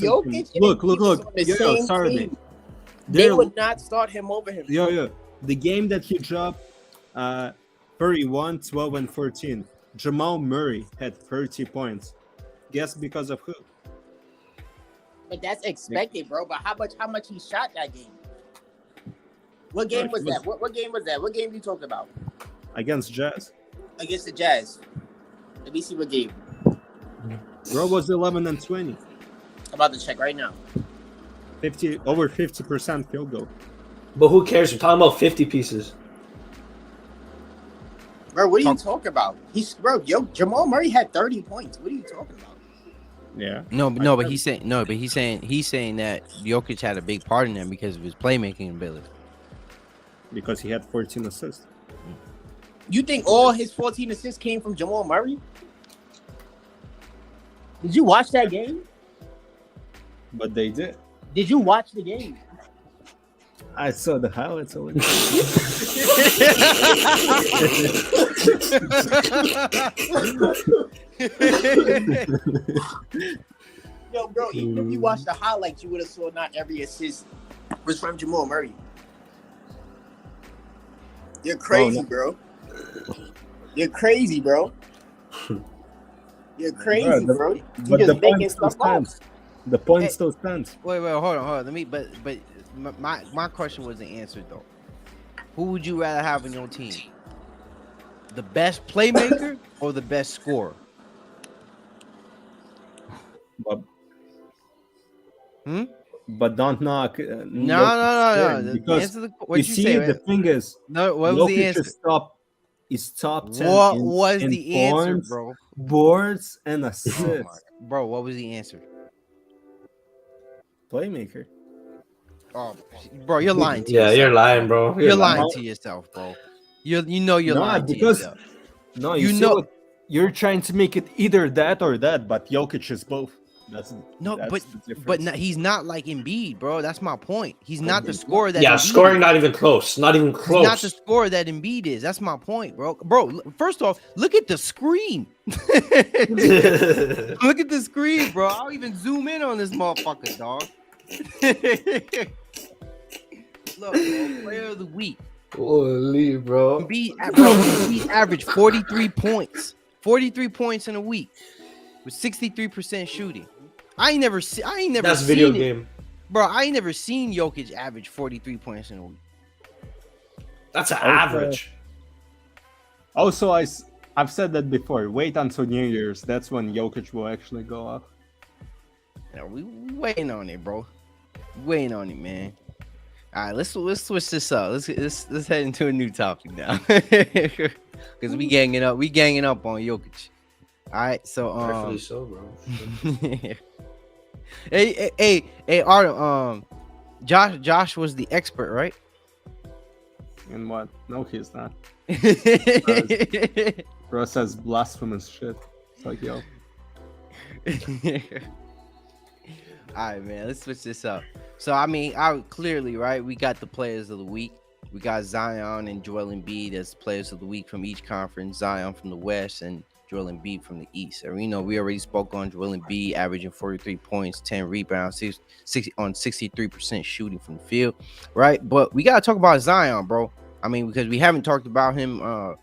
Look. Sorry, they would not start him over him. Yo. The game that he dropped, 31, 12, and 14. Jamal Murray had 30 points. Guess because of who? But that's expected, bro. But how much he shot that game? What game was that? What game was that? What game you talking about? Against Jazz. Against the Jazz. Let me see what game. Bro was 11 and 20. I'm about to check right now. Over 50% field goal. But who cares? We're talking about 50 pieces. Bro, what are you talking about? Jamal Murray had 30 points. What are you talking about? Yeah. But he's saying that Jokic had a big part in that because of his playmaking ability. Because he had 14 assists. You think all his 14 assists came from Jamal Murray? Did you watch that game? But they did. Did you watch the game? I saw the highlights of it. Yo, bro, even if you watch the highlights, you would have saw not every assist was from Jamal Murray. You're crazy, bro. You're crazy, bro. You're crazy, bro. You But the just making point still stuff up. stands. The point still stands. Wait, hold on. Let me. But my question wasn't answered though. Who would you rather have on your team? The best playmaker or the best scorer? But, Hmm? but don't knock. No. Because Answer the. What you see, say? the thing is, No. What was the Jokic answer? is top 10 What in, was in the answer, points, bro? boards, and Oh assists. my, bro, what was the answer? Playmaker. Oh, bro, you're lying to Yeah, yourself. you're lying, bro. You're lying to yourself, bro. You're No, lying to because yourself. no, You see know- what you're trying to make it either that or that, but Jokic is both. That's No, that's but the difference. he's not like Embiid, bro. That's my point. He's not the scorer that Yeah, Embiid scoring is. not even close. Not even He's not the close. scorer that Embiid is. That's my point, bro. Bro, first off, look at the screen. Look at the screen, bro. I'll even zoom in on this motherfucker, dog. Look, bro, player of the week. Holy, bro. Embiid averaged 43 points. 43 points in a week with 63% shooting. I ain't never That's seen video it. game. Bro, I ain't never seen Jokic average 43 points in a week. That's an Okay. average. Also, I've said that before. Wait until New Year's. That's when Jokic will actually go up. Yeah, we waiting on it, bro. Waiting on it, man. All right, let's switch this up. Let's head into a new topic now. Cause we ganging up on Jokic. All right, so Rightfully so, bro. hey, Artem, Josh was the expert, right? And what? No, he's not. Bro says blasphemous shit. It's like, yo. All right, man, let's switch this up. So, I mean, clearly, right, we got the players of the week. We got Zion and Joel Embiid as players of the week from each conference. Zion from the West and Joel Embiid from the East. And we know we already spoke on Joel Embiid averaging 43 points, 10 rebounds, 63% shooting from the field, right? But we got to talk about Zion, bro. I mean, because we haven't talked about him, for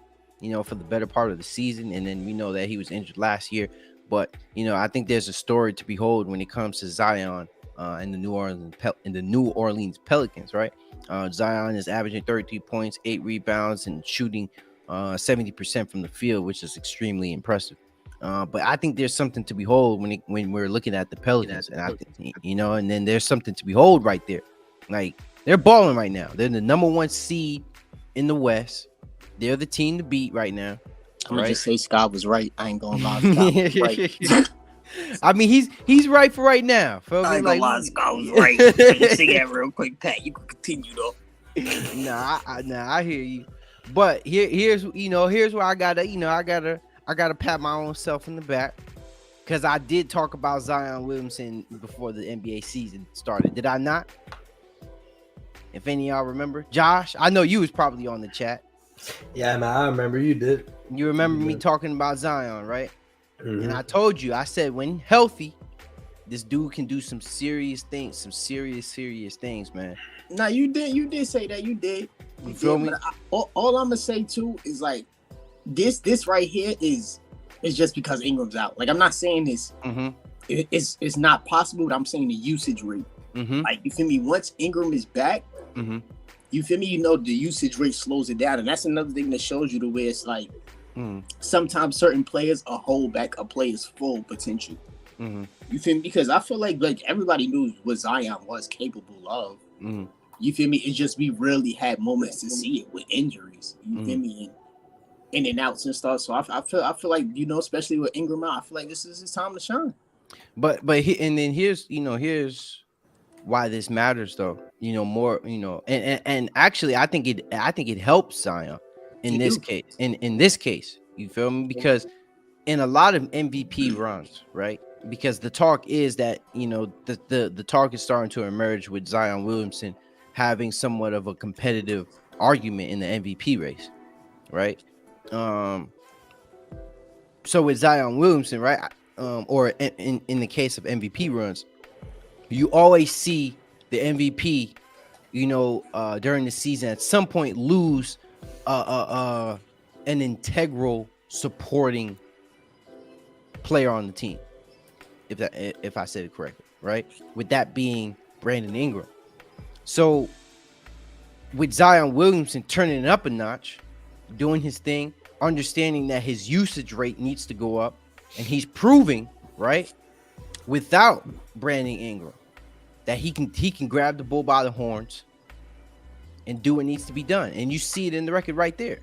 the better part of the season. And then we know that he was injured last year. But, I think there's a story to behold when it comes to Zion in the New Orleans Pelicans, right? Zion is averaging 33 points, 8 rebounds, and shooting 70% from the field, which is extremely impressive. But I think there's something to behold when we're looking at the Pelicans, and I think and then there's something to behold right there. Like, they're balling right now. They're the number 1 seed in the West. They're the team to beat right now. I'm gonna just say Scott was right. I ain't gonna lie. Scott was right. I mean, he's right for right now. Feel me? I ain't gonna lie, Scott was right. Just say that real quick, Pat. You can continue though. I hear you. But here's where I gotta pat my own self in the back, because I did talk about Zion Williamson before the NBA season started. Did I not? If any of y'all remember, Josh, I know you was probably on the chat. Yeah, man, I remember you did. You remember me talking about Zion, right? Mhm. And I told you, I said when healthy, this dude can do some serious things, some serious things, man. Nah, you did say that. You did. You feel me? But all I'm gonna say too is like this right here is just because Ingram's out. Like, I'm not saying this. Mm-hmm. It's not possible. But I'm saying the usage rate. Mm-hmm. Like, you feel me? Once Ingram is back, Mm-hmm. you feel me? The usage rate slows it down, and that's another thing that shows you the way it's like. Sometimes certain players hold back a player's full potential. Mm-hmm. You feel me? Because I feel like everybody knew what Zion was capable of. Mm-hmm. You feel me? It's just we really had moments to see it with injuries. You feel me? And in and outs and stuff. So I feel like, especially with Ingram out, I feel like this is his time to shine. But here's why this matters though. More. And actually, I think it helps Zion in this case. In this case, you feel me? Because in a lot of MVP runs, right? Because the talk is that the talk is starting to emerge with Zion Williamson having somewhat of a competitive argument in the MVP race, right? So with Zion Williamson, right? Or in the case of MVP runs, you always see the MVP, during the season at some point lose an integral supporting player on the team. If I said it correctly, right? With that being Brandon Ingram. So with Zion Williamson turning it up a notch, doing his thing, understanding that his usage rate needs to go up, and he's proving, right, without Brandon Ingram, that he can grab the bull by the horns and do what needs to be done. And you see it in the record right there.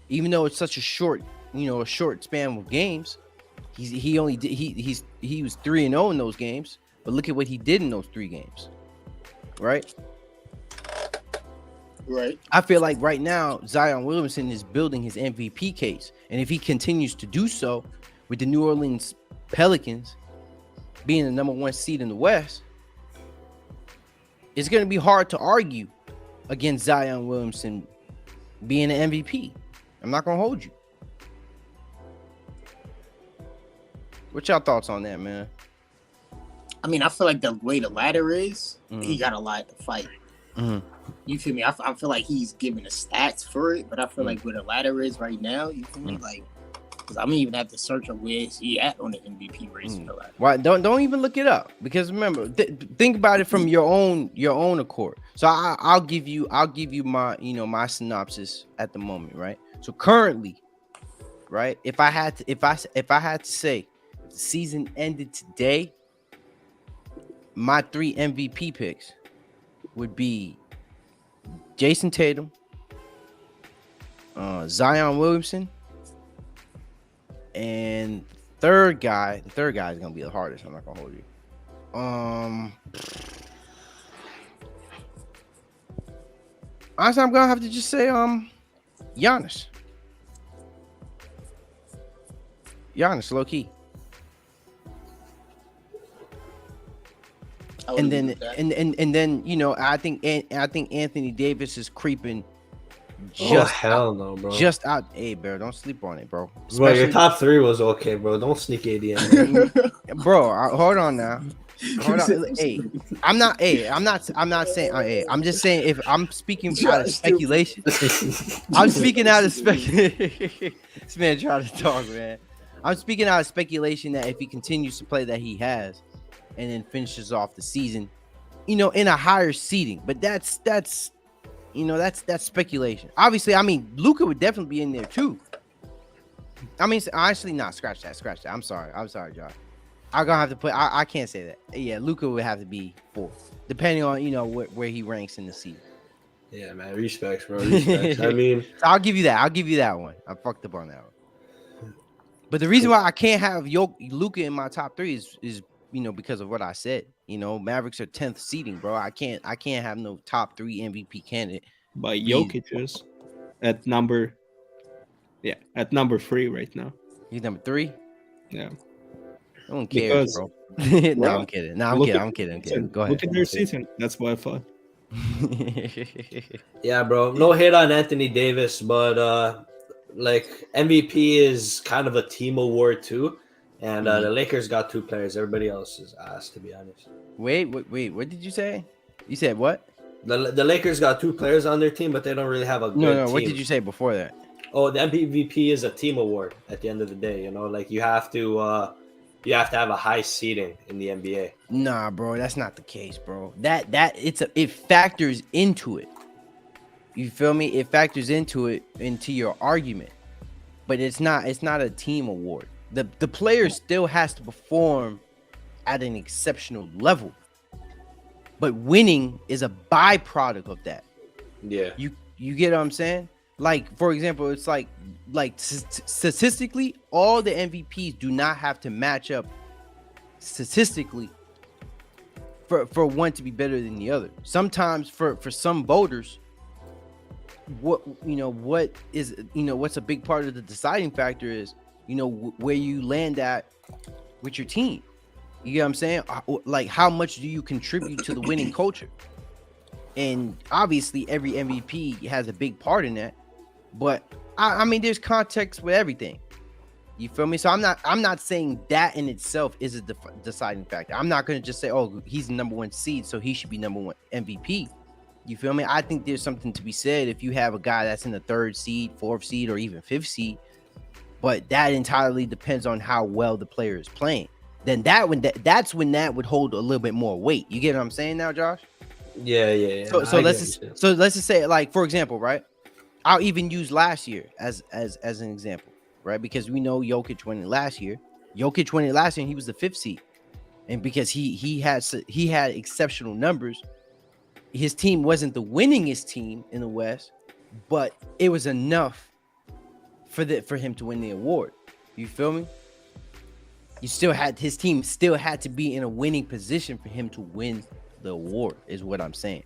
Even though it's such a short span of games, he was 3-0 in those games, but look at what he did in those 3 games. Right? Right. I feel like right now Zion Williamson is building his MVP case, and if he continues to do so with the New Orleans Pelicans being the number 1 seed in the West, it's going to be hard to argue against Zion Williamson being an MVP. I'm not going to hold you. What y'all thoughts on that, man? I mean, I feel like the way the ladder is, he got a lot to fight. Mm-hmm. You feel me? I feel like he's giving the stats for it, but I feel like where the ladder is right now, you feel me? Like, because I'm even have to search on where he at on the MVP race for the ladder. Why? Don't even look it up, because remember, think about it from your own accord. So I'll give you my my synopsis at the moment, right? So currently, right, if I had to say, if the season ended today, my 3 MVP picks would be Jason Tatum, Zion Williamson, and the third guy is gonna be the hardest. I'm not gonna hold you. Honestly, I'm gonna have to just say Giannis. Giannis, low key. And then I think Anthony Davis is creeping just hell no, bro. Just out. Hey, bro, don't sleep on it, bro. Well, your top 3 was okay, bro. Don't sneak AD in. Bro, hold on now. Hold on. Hey, I'm not saying. Hey, I'm just saying, if I'm speaking out of speculation, I'm speaking out of speculation. This man trying to talk, man. I'm speaking out of speculation that if he continues to play that he has, and then finishes off the season, in a higher seeding. But that's speculation. Obviously, I mean, Luka would definitely be in there too. I mean, honestly, not scratch that. I'm sorry, Josh. I'm gonna have to put. I can't say that. Yeah, Luka would have to be 4th, depending on where he ranks in the season. Yeah, man, respects, bro. Respects. I mean, so I'll give you that one. I fucked up on that one. But the reason why I can't have Luka in my top 3 is because of what I said. Mavericks are 10th seeding, bro. I can't have no top 3 MVP candidate. But Jokic is at number 3 right now. He's number 3? Yeah. I don't care, bro. No, I'm kidding. I'm kidding. Go ahead. Look at their season. That's what I thought. Yeah, bro. No hate on Anthony Davis, but MVP is kind of a team award too. And the Lakers got 2 players. Everybody else is ass, to be honest. Wait. What did you say? You said what? The Lakers got 2 players on their team, but they don't really have a good team. What did you say before that? Oh, the MVP is a team award at the end of the day. Like you have to have a high seeding in the NBA. Nah, bro, that's not the case, bro. It factors into it. You feel me? It factors into your argument, but it's not a team award. The player still has to perform at an exceptional level, but winning is a byproduct of that. Yeah, you get what I'm saying? Like, for example, it's like statistically, all the MVPs do not have to match up statistically for one to be better than the other. Sometimes for some voters, what's a big part of the deciding factor is where you land at with your team. You get what I'm saying? Like, how much do you contribute to the winning culture? and obviously every MVP has a big part in that. But I mean, there's context with everything. You feel me? So I'm not saying that in itself is a deciding factor. I'm not gonna just say, oh, he's the number one seed, so he should be number one MVP. You feel me? I think there's something to be said if you have a guy that's in the third seed, fourth seed, or even fifth seed, but that entirely depends on how well the player is playing. Then that's when that would hold a little bit more weight. You get what I'm saying now, Josh? Yeah. So let's just say, like, for example, right? I'll even use last year as an example, right? Because we know Jokic won it last year. Jokic won it last year, and he was the fifth seed, and because he had exceptional numbers. His team wasn't the winningest team in the West, but it was enough for him to win the award. You feel me? His team still had to be in a winning position for him to win the award, is what I'm saying.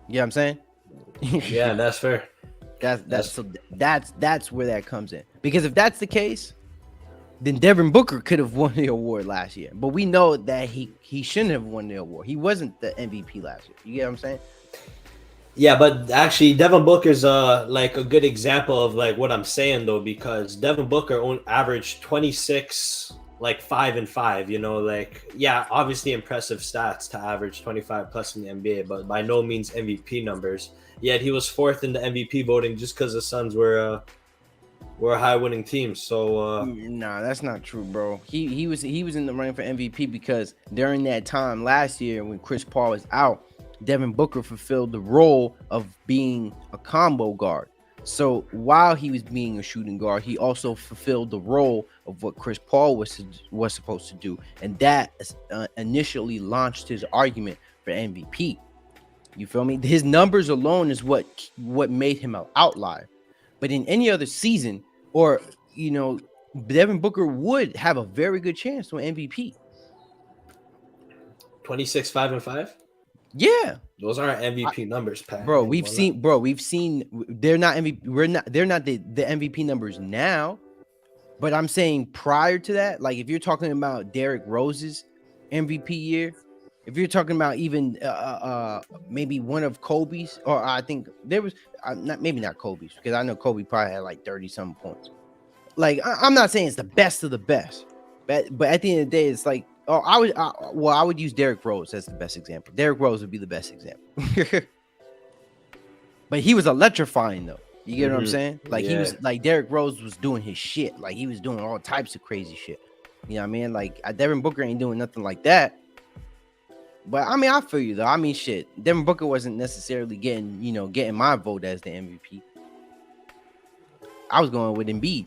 You know what I'm saying? Yeah, that's fair. That's where that comes in. Because if that's the case, then Devin Booker could have won the award last year. But we know that he shouldn't have won the award. He wasn't the MVP last year. You get what I'm saying? Yeah, but actually Devin Booker's like a good example of like what I'm saying though, because Devin Booker averaged 26, like 5 and 5, you know, like, yeah, obviously impressive stats to average 25 plus in the NBA, but by no means MVP numbers. Yet he was fourth in the MVP voting just because the Suns were a high winning team. So nah, that's not true, bro. He was in the running for MVP because during that time last year when Chris Paul was out, Devin Booker fulfilled the role of being a combo guard. So while he was being a shooting guard, he also fulfilled the role of what Chris Paul was supposed to do, and that initially launched his argument for MVP. You feel me? His numbers alone is what made him an outlier. But in any other season, or you know, Devin Booker would have a very good chance to win MVP. 26, 5 and 5. Yeah, those aren't MVP numbers, Pat. Bro, we've seen they're not MVP. They're not the MVP numbers now. But I'm saying prior to that, like if you're talking about Derrick Rose's MVP year, if you're talking about even maybe one of Kobe's, or I think there was not Kobe's, because I know Kobe probably had like 30-something points. Like I'm not saying it's the best of the best, but at the end of the day, it's like, oh, I would use Derrick Rose as the best example. Derrick Rose would be the best example. But he was electrifying though. You get what I'm saying? Like he was like Derrick Rose was doing his shit. Like he was doing all types of crazy shit. You know what I mean? Like Devin Booker ain't doing nothing like that. But I mean, I feel you though. I mean, shit. Devin Booker wasn't necessarily getting my vote as the MVP. I was going with Embiid.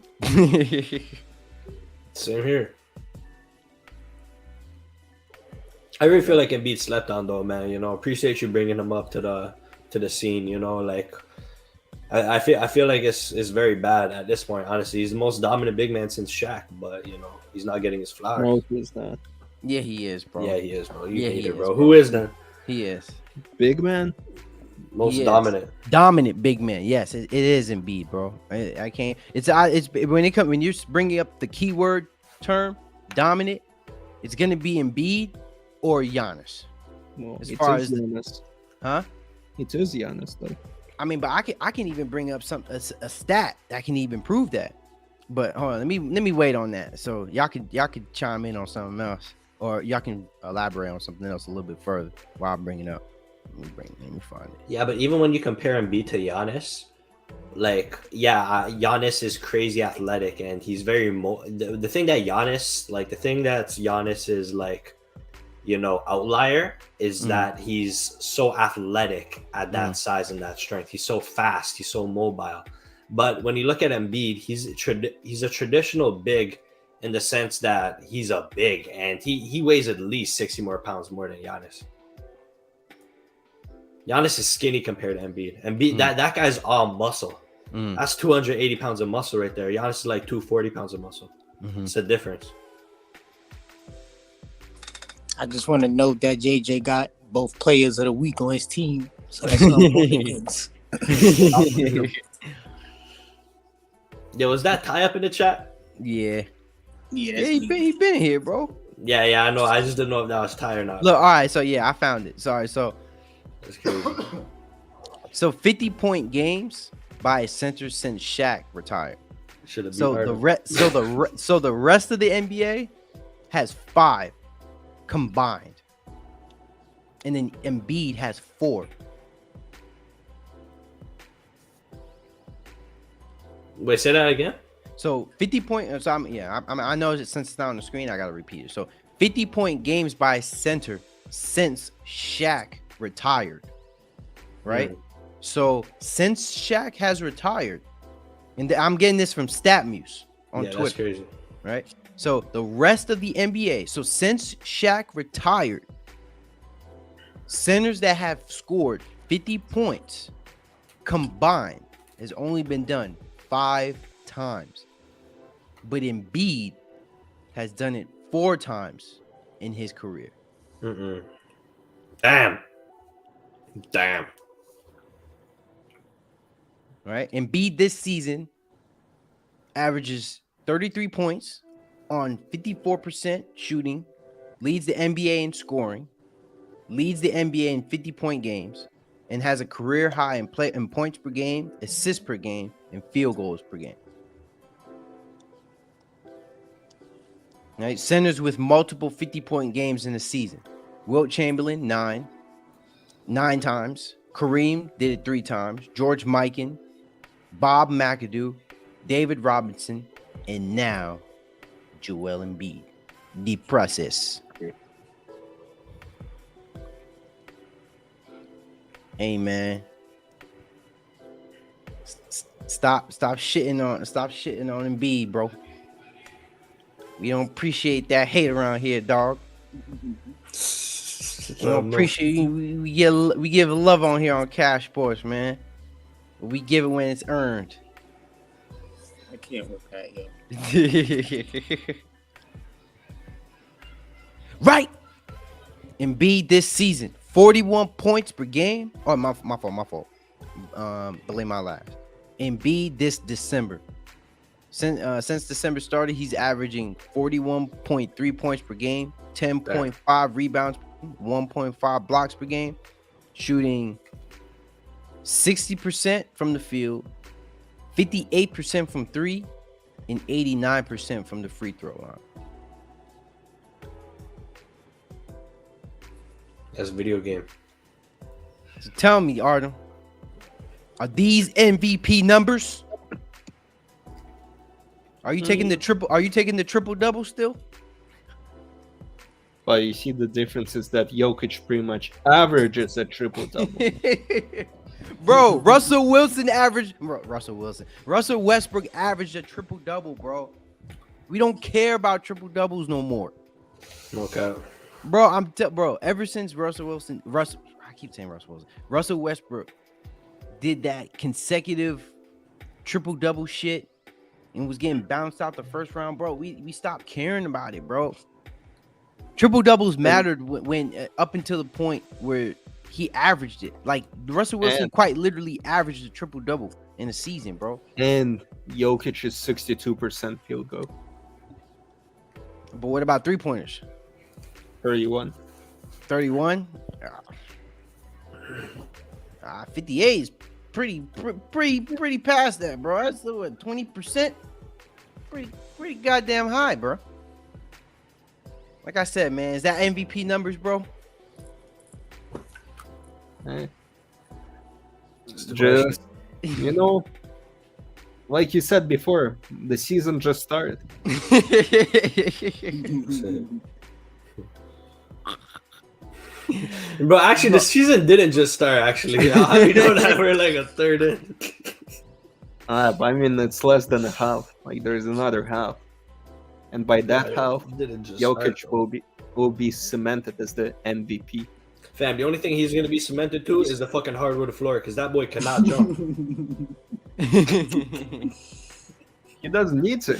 Same here. I really feel like Embiid slept on though, man. You know, appreciate you bringing him up to the scene. You know, like I feel like it's very bad at this point. Honestly, he's the most dominant big man since Shaq, but you know he's not getting his flowers. No, he's not. Yeah, he is, bro. Yeah, he is, bro. You hate it, bro. Who is then? He is big man. Most dominant big man. Yes, it is Embiid, bro. I can't. It's when you're bringing up the keyword term dominant, it's gonna be Embiid or Giannis. Well, as far as Giannis. Huh? It is Giannis though. I mean, but I can even bring up a stat that can even prove that. But hold on, let me wait on that. So y'all could chime in on something else, or y'all can elaborate on something else a little bit further while I'm bringing it up. Let me find it. Yeah, but even when you compare Embiid to Giannis, like, Giannis is crazy athletic, and he's very the thing that Giannis, like the thing that's Giannis's like, you know, outlier is that he's so athletic at that size and that strength. He's so fast, he's so mobile. But when you look at Embiid, he's a traditional big in the sense that he's a big, and he weighs at least 60 more pounds more than Giannis. Giannis is skinny compared to Embiid. Embiid, that guy's all muscle. That's 280 pounds of muscle right there. Giannis is like 240 pounds of muscle. It's a difference. I just want to note that JJ got both players of the week on his team. So that's not Yo, was that tie up in the chat? Yeah, he been here, bro. Yeah, I know. I just didn't know if that was tie or not. Look, all right, so yeah, I found it. Sorry, so That's crazy. So 50-point games by a center since Shaq retired. Should have So the rest of the NBA has 5 combined, and then Embiid has 4. Wait, say that again. So 50-point. So I know since it's not on the screen, I gotta repeat it. So 50-point games by a center since Shaq retired, right? Mm. So since Shaq has retired, and I'm getting this from StatMuse on Twitter. That's crazy. Right? So the rest of the NBA, so since Shaq retired, centers that have scored 50 points combined has only been done 5 times. But Embiid has done it 4 times in his career. Damn. Right? Embiid this season averages 33 points on 54% shooting, leads the NBA in scoring, leads the NBA in 50-point games, and has a career high in points per game, assists per game, and field goals per game. Right? Centers with multiple 50-point games in a season. Wilt Chamberlain, 9 times. Kareem did it 3 times. George Mikan, Bob McAdoo, David Robinson, and now Joel Embiid. The process. Hey man, stop shitting on Embiid, bro. We don't appreciate that hate around here, dog. We don't appreciate we give love on here on Cash Sports, man. We give it when it's earned. I can't with that, yo. Right. Embiid this season, 41 points per game. Oh, my fault. Blame my last. Embiid this December. Since December started, he's averaging 41.3 points per game, 10.5 rebounds, 1.5 blocks per game, shooting 60% from the field, 58% from 3, and 89% from the free throw line. That's a video game. So tell me, Artem, are these MVP numbers? Are you taking the triple? Are you taking the triple double still? But you see the difference is that Jokic pretty much averages a triple double. Bro, Russell Westbrook averaged a triple double, bro. We don't care about triple doubles no more. Okay. Bro, ever since Russell Westbrook did that consecutive triple double shit and was getting bounced out the first round, bro, we stopped caring about it, bro. Triple doubles mattered when up until the point where he averaged it. Like Russell Wilson quite literally averaged a triple double in a season, bro. And Jokic is 62% field goal. But what about 3-pointers? 31. 31? 58 is pretty past that, bro. That's what, 20%? Pretty goddamn high, bro. Like I said, man, is that MVP numbers, bro? Just, you know, like you said before, the season just started. Bro, actually, the season didn't just start, actually. We know that we're like a third in. But I mean, it's less than a half. Like, there's another half. And by that half, Jokic will be cemented as the MVP. Fam, the only thing he's going to be cemented to is the fucking hardwood floor, because that boy cannot jump. He doesn't need to.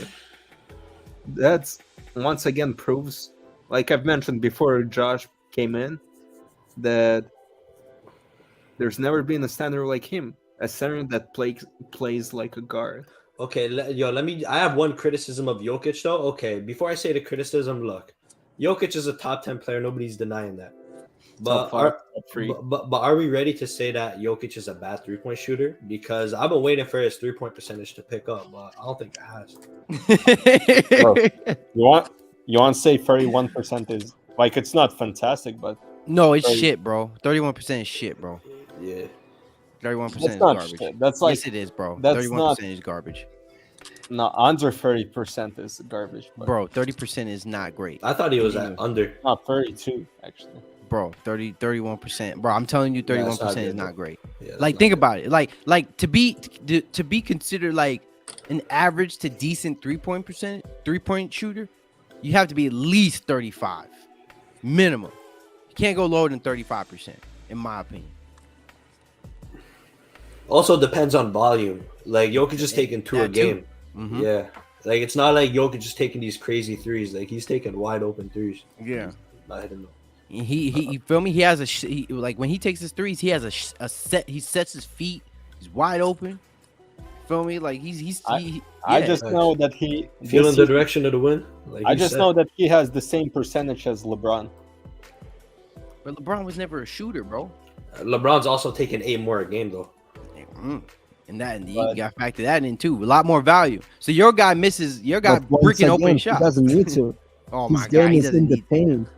That's, once again, proves, like I've mentioned before Josh came in, that there's never been a center like him. A center that plays like a guard. Okay, I have one criticism of Jokic, though. Okay, before I say the criticism, look. Jokic is a top 10 player. Nobody's denying that. But five, are top three. but are we ready to say that Jokic is a bad 3-point shooter? Because I've been waiting for his 3-point percentage to pick up, but I don't think it has. Bro, you want to say 31% is like it's not fantastic, but No, it's 30 shit, bro. 31% is shit, bro. Yeah. 31% that's is not garbage. shit. That's like Yes, it is, bro. that's 31% not is garbage, no under 30% is garbage, but bro. 30% is not great. I thought he was Anyway. at under. not 32 actually. Bro, 31%. Bro, I'm telling you, Yeah, it's 31% is good, not though. great. Yeah, that's Like, not think good. about it. Like to be considered like an average to decent 3-point shooter, you have to be at least 35 minimum. You can't go lower than 35%, in my opinion. Also depends on volume. Like Jokic is taking 2 a That too. game. Mhm. Yeah. Like it's not like Jokic just taking these crazy threes. Like he's taking wide open threes. Yeah. He's not hitting them. He feel me? He has like when he takes his threes, he has a set. He sets his feet. He's wide open. Feel me? Like I yeah. just know that he Feeling this the season- direction of the wind. Like I you just said. know that he has the same percentage as LeBron. But LeBron was never a shooter, bro. LeBron's also taking 8 more a game though. And you But- got to factor that in too. A lot more value. So your guy But once bricking open again, shots. He doesn't need to. Oh His my game god, he is doesn't in the need. paint.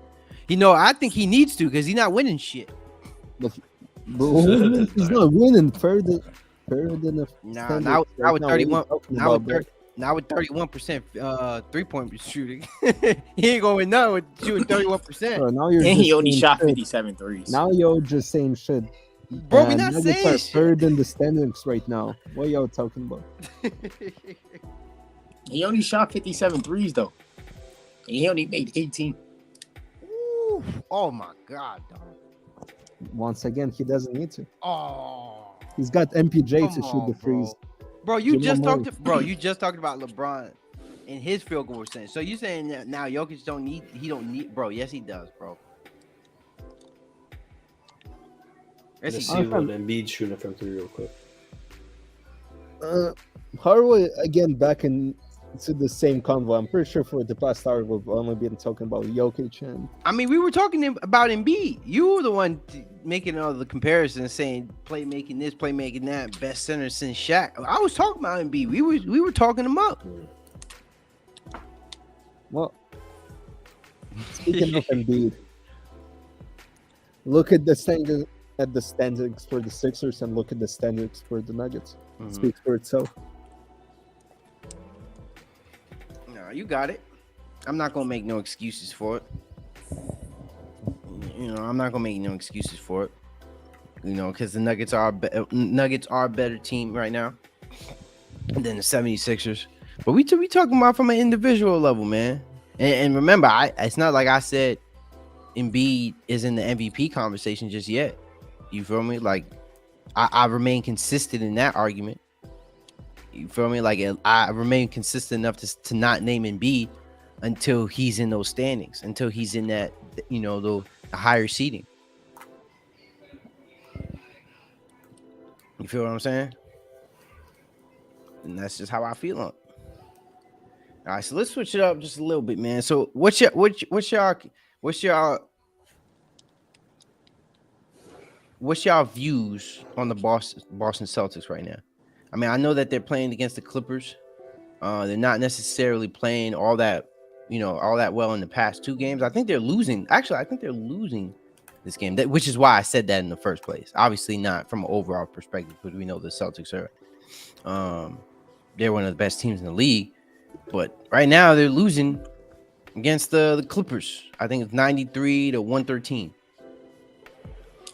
I think he needs to because he's not winning shit. But he's not winning further than a Nah, standard now right with now. What are you 31, talking now about, with 30, now with 31% 3-point shooting, he ain't going none with shooting 31%. bro? Now you're And just he only saying shot shit. 57 threes. Now you're just saying shit. Bro, we not Nuggets saying are shit. third in the standings right now. What y'all talking about? He only shot 57 threes, though. And he only made 18. Ooh, oh my god, dog. Once again, he doesn't need to. Oh, He's got MPJ to come shoot on, the threes. bro. You Jamal just Murray. talked about LeBron and his field goal percentage. So you saying that now Jokic don't need, bro? Yes, he does, bro. Yes, Let's he see does. what Embiid's shooting from 3 real quick. How are we again back into the same convo? I'm pretty sure for the past hour we've only been talking about Jokic and I mean, we were talking about Embiid. You were the one making all the comparisons, saying playmaking this, playmaking that, best center since Shaq. I was talking about Embiid. We were talking him up. well. Speaking of Embiid, look at the standings for the Sixers and look at the standings for the Nuggets. It speaks for itself. No, you got it. I'm not gonna make no excuses for it. You know, I'm not gonna make no excuses for it. You know, because the Nuggets are a better team right now than the 76ers. But we talking about from an individual level, man. And remember, it's not like I said Embiid is in the MVP conversation just yet. You feel me? Like I remain consistent in that argument. You feel me? Like I remain consistent enough to not name Embiid until he's in those standings, until he's in that, you know, the higher seating. You feel what I'm saying? And that's just how I feel on it. All right, so let's switch it up just a little bit, man. So what's your views on the Boston Celtics right now? I mean, I know that they're playing against the Clippers. They're not necessarily playing all that well in the past 2 games. I think they're losing. Actually, I think they're losing this game, which is why I said that in the first place. Obviously not from an overall perspective, because we know the Celtics are they're one of the best teams in the league. But right now they're losing against the Clippers. I think it's 93-113.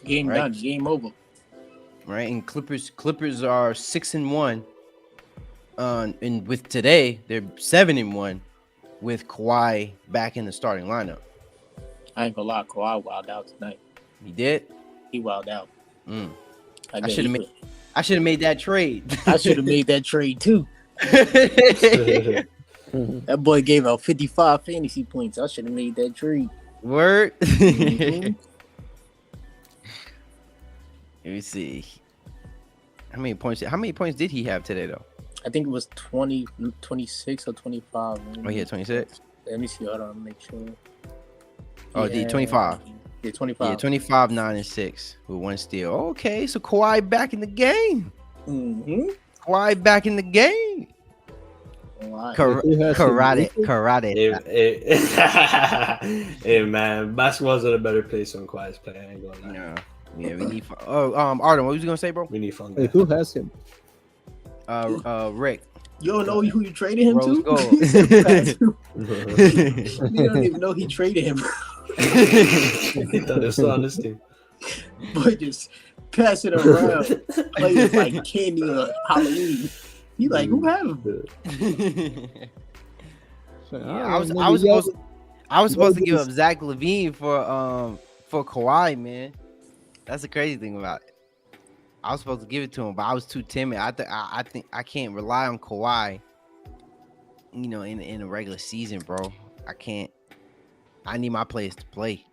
Game Right. done. Game over. Right, and Clippers are 6-1. And with today, they're 7-1 with Kawhi back in the starting lineup. I ain't gonna lie. Kawhi wilded out tonight. He did. He wilded out. I bet should he have made that trade. I should have made that trade too. That boy gave out 55 fantasy points. I should have made that trade. Word. Mhm. Let me see. How many points did he have today, though? I think it was 20, 26 or 25. Oh, he had 26. Let me see. Hold on. Make sure. Oh, He D 25. Yeah, 25. Yeah, 25, 9, and 6 with 1 steal. Okay, so Kawhi back in the game. Mm-hmm. Kawhi back in the game. Right. Who has him? Karate. Hey, man, basketball's at a better place when Kawhi's playing. I ain't gonna lie. Yeah, we need. Arden, what was you gonna say, bro? We need fun. Wait, who has him? Rick. You don't know who you traded him Rose to? gold. You don't even know he traded him. He thought it's on this team. Boy, just pass it around. Players like candy on Halloween. He like, who had him? I was supposed to give up Zach LaVine for Kawhi, man. That's the crazy thing about it. I was supposed to give it to him, but I was too timid. I think I can't rely on Kawhi. You know, in a regular season, bro. I can't. I need my players to play.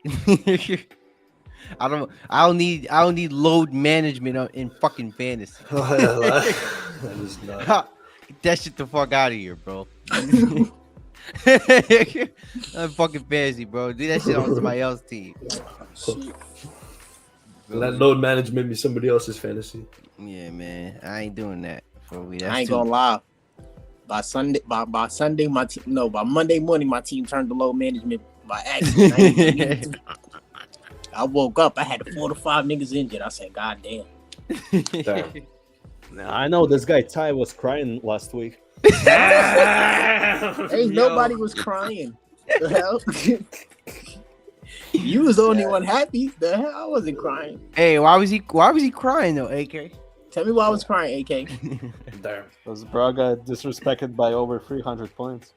I don't need load management in fucking fantasy. That is not. Get that shit the fuck out of here, bro. I'm fucking fantasy, bro. Do that shit on somebody else's team. Let load management be somebody else's fantasy. Yeah, man. I ain't doing that. I ain't gonna lie. By Monday morning, my team turned to load management by accident. I woke up. I had 4 to 5 niggas injured. I said, God damn. I know this guy Ty was crying last week. Ain't nobody was crying. The hell? You was the only one happy. The hell? I wasn't crying. Hey, why was he crying though, AK? Tell me why I was crying, AK. Damn. Because Braga disrespected by over 300 points.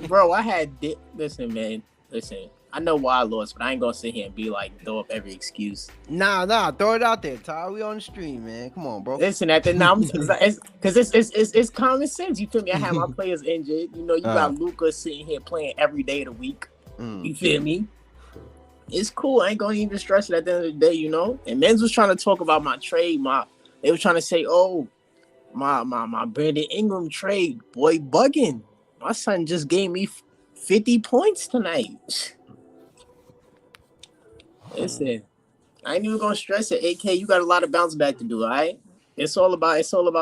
Bro, I had listen, man. Listen, I know why I lost, but I ain't gonna sit here and be like throw up every excuse. Nah, throw it out there, Ty. We on the stream, man. Come on, bro. Listen, at the now, because it's common sense. You feel me? I have my players injured. You know, you got Luka sitting here playing every day of the week. You feel me? It's cool. I ain't gonna even stress it at the end of the day, you know. And men's was trying to talk about my trade. They were trying to say, oh, my Brandon Ingram trade, boy, bugging. My son just gave me 50 points tonight. Listen, I ain't even gonna stress it. AK, you got a lot of bounce back to do, all right? It's all about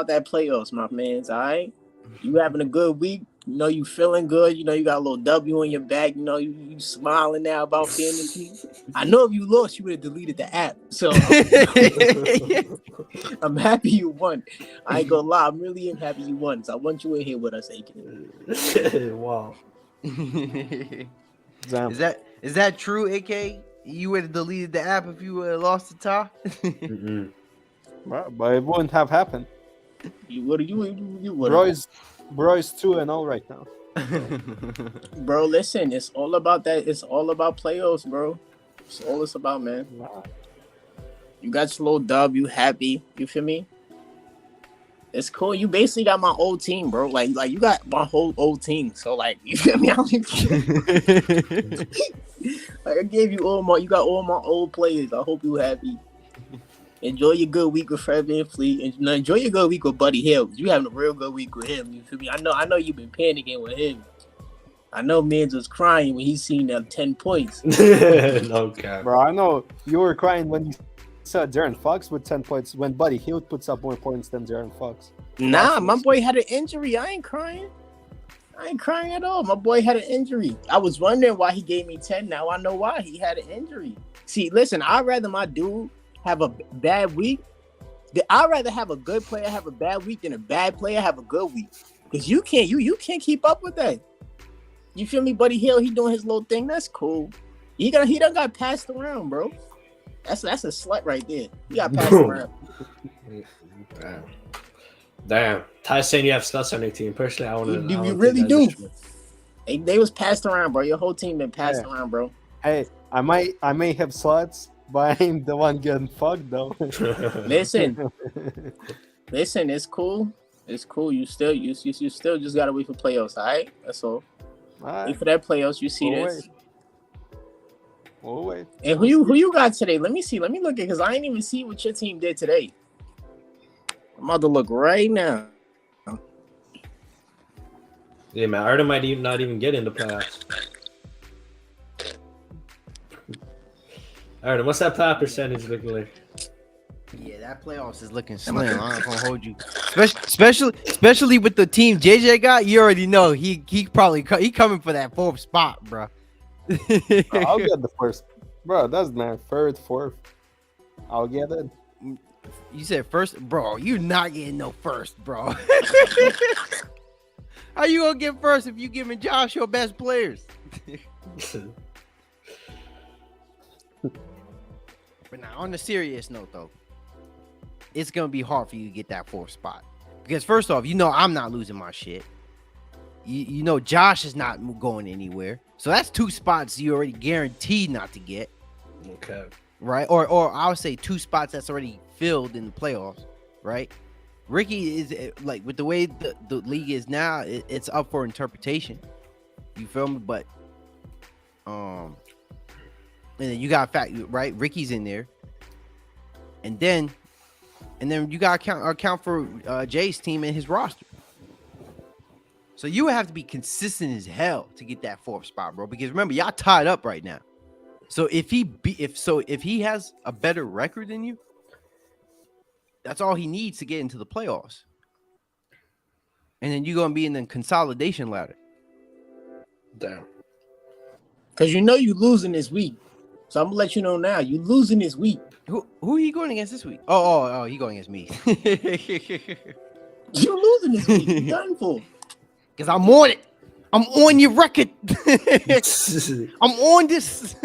that playoffs, my mans, all right? You having a good week. You know, you feeling good. You know, you got a little W on your back. You know, you smiling now about fantasy. I know if you lost, you would have deleted the app. So I'm happy you won. I ain't gonna lie. I'm really happy you won. So I want you in here with us, AK. Wow. Is that true, AK? You would have deleted the app if you would have lost the tie? But it wouldn't have happened. You would have. Bro is 2-0 right now. Bro, listen, it's all about that. It's all about playoffs, bro. It's all it's about, man. Wow. You got slow dub, you happy. You feel me? It's cool. You basically got my old team, bro. Like you got my whole old team. So like, you feel me? I don't even care. Like I gave you you got all my old players. I hope you happy. Enjoy your good week with Fred VanVleet. And enjoy your good week with Buddy Hield. You having a real good week with him. You feel me? I know you've been panicking with him. I know Mans was crying when he seen that 10 points. No cap. Bro, I know you were crying when you saw Darren Fox with 10 points when Buddy Hield puts up more points than Darren Fox. Nah, my boy had an injury. I ain't crying at all. My boy had an injury. I was wondering why he gave me 10. Now I know why. He had an injury. See, listen, I'd rather my dude have a bad week. I'd rather have a good player have a bad week than a bad player have a good week. Because you can't keep up with that. You feel me? Buddy Hill, he doing his little thing. That's cool. He done got passed around, bro. That's a slut right there. He got passed around. Damn. Ty's saying you have sluts on your team. Personally, I want to. You really do. They was passed around, bro. Your whole team been passed around, bro. Hey, I may have sluts, but I ain't the one getting fucked though. Listen, it's cool. It's cool. You still just gotta wait for playoffs, all right? That's all. Wait for that playoffs. You see this. We'll wait. And who you got today? Let me see. Let me look at because I ain't even see what your team did today. I'm about to look right now. Yeah, man. Arda might not even get in the playoffs. All right, what's that playoff percentage looking like? Yeah, that playoffs is looking slim. I'm not gonna hold you, especially with the team JJ got. You already know he probably he coming for that 4th spot, bro. Bro, I'll get the first. Bro, that's my 3rd, 4th. I'll get it. You said first, bro. You're not getting no first, bro. How you gonna get first if you giving Josh your best players? But now, on the serious note, though, it's gonna be hard for you to get that 4th spot because first off, you know I'm not losing my shit. You know Josh is not going anywhere, so that's 2 spots you already guaranteed not to get. Okay. Right, or I would say 2 spots that's already filled in the playoffs. Right, Ricky is like with the way the league is now, it's up for interpretation. You feel me? But and then you got fact right. Ricky's in there, and then you got to account for Jay's team and his roster. So you would have to be consistent as hell to get that 4th spot, bro. Because remember, y'all tied up right now. So if he has a better record than you, that's all he needs to get into the playoffs. And then you're gonna be in the consolidation ladder. Damn. Because you know you losing this week. So I'm gonna let you know now. You losing this week. Who are you going against this week? Oh, he going against me. You losing this week. You done for. Because I'm on it. I'm on your record. I'm on this.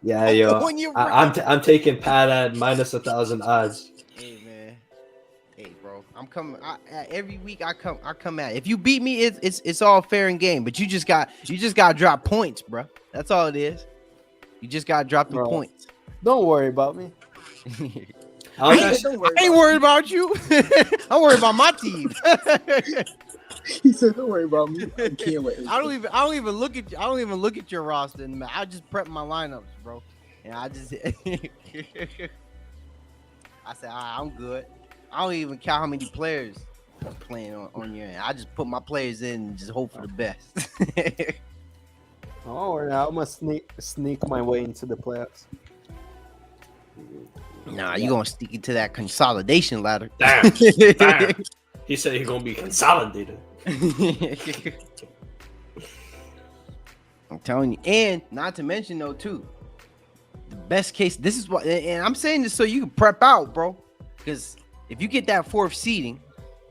Yeah, yo. I'm taking Pat at minus 1,000 odds. Hey man, hey bro, I'm coming. Every week I come at it. If you beat me, it's all fair and game. But you just got to drop points, bro. That's all it is. You just got to drop the points. Don't worry about me. I ain't worried about you. I'm worried about my team. He said, "Don't worry about me. I can't wait." I don't even look at you. I don't even look at your roster. Man. I just prep my lineups, bro. And I just I said, all right, I'm good. I don't even count how many players are playing on your end. I just put my players in and just hope for the best. Don't worry, I'm gonna sneak my way into the playoffs. Nah, you gonna sneak into that consolidation ladder. Damn. He said he's gonna be consolidated. I'm telling you, and not to mention though, too, the best case. This is what, and I'm saying this so you can prep out, bro. Because if you get that 4th seeding,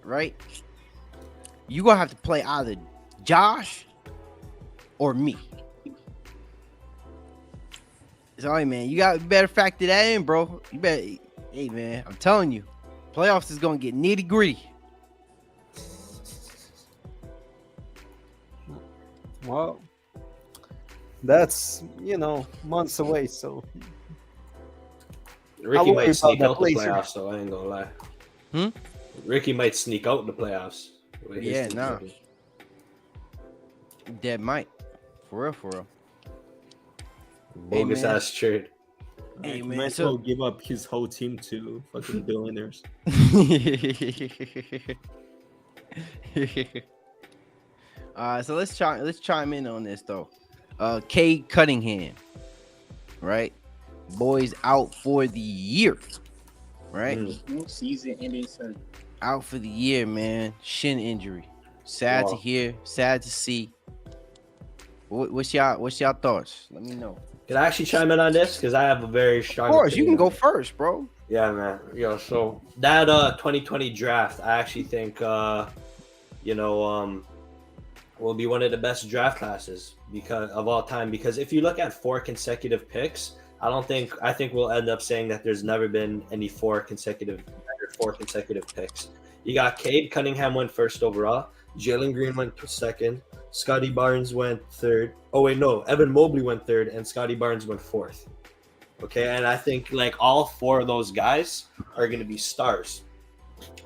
right, you gonna have to play either Josh or me. Sorry, man. You better factor that in, bro. You better. Hey, man, I'm telling you, playoffs is gonna get nitty gritty. Well, that's months away. So Ricky might sneak out the placer. playoffs, so I ain't gonna lie. Ricky might sneak out the playoffs. Yeah, nah. Dead might. For real. Bogus ass trade. Hey, man, man, might as well give up his whole team to fucking billionaires. So let's chime in on this though. Cade Cunningham, right? Boys out for the year, right? Season ending surgery. Out for the year, man. Shin injury. Sad to hear. Sad to see. What's y'all thoughts? Let me know. Can I actually chime in on this? Because I have a very strong. Of course, you can go first, bro. Yeah, man. So that 2020 draft, I actually think will be one of the best draft classes because of all time. Because if you look at 4 consecutive picks, I think we'll end up saying that there's never been any 4 consecutive picks. You got Cade Cunningham went first overall, Jalen Green went second, Scotty Barnes went third. Oh wait, no, Evan Mobley went third, and Scotty Barnes went fourth. Okay, and I think like all 4 of those guys are going to be stars.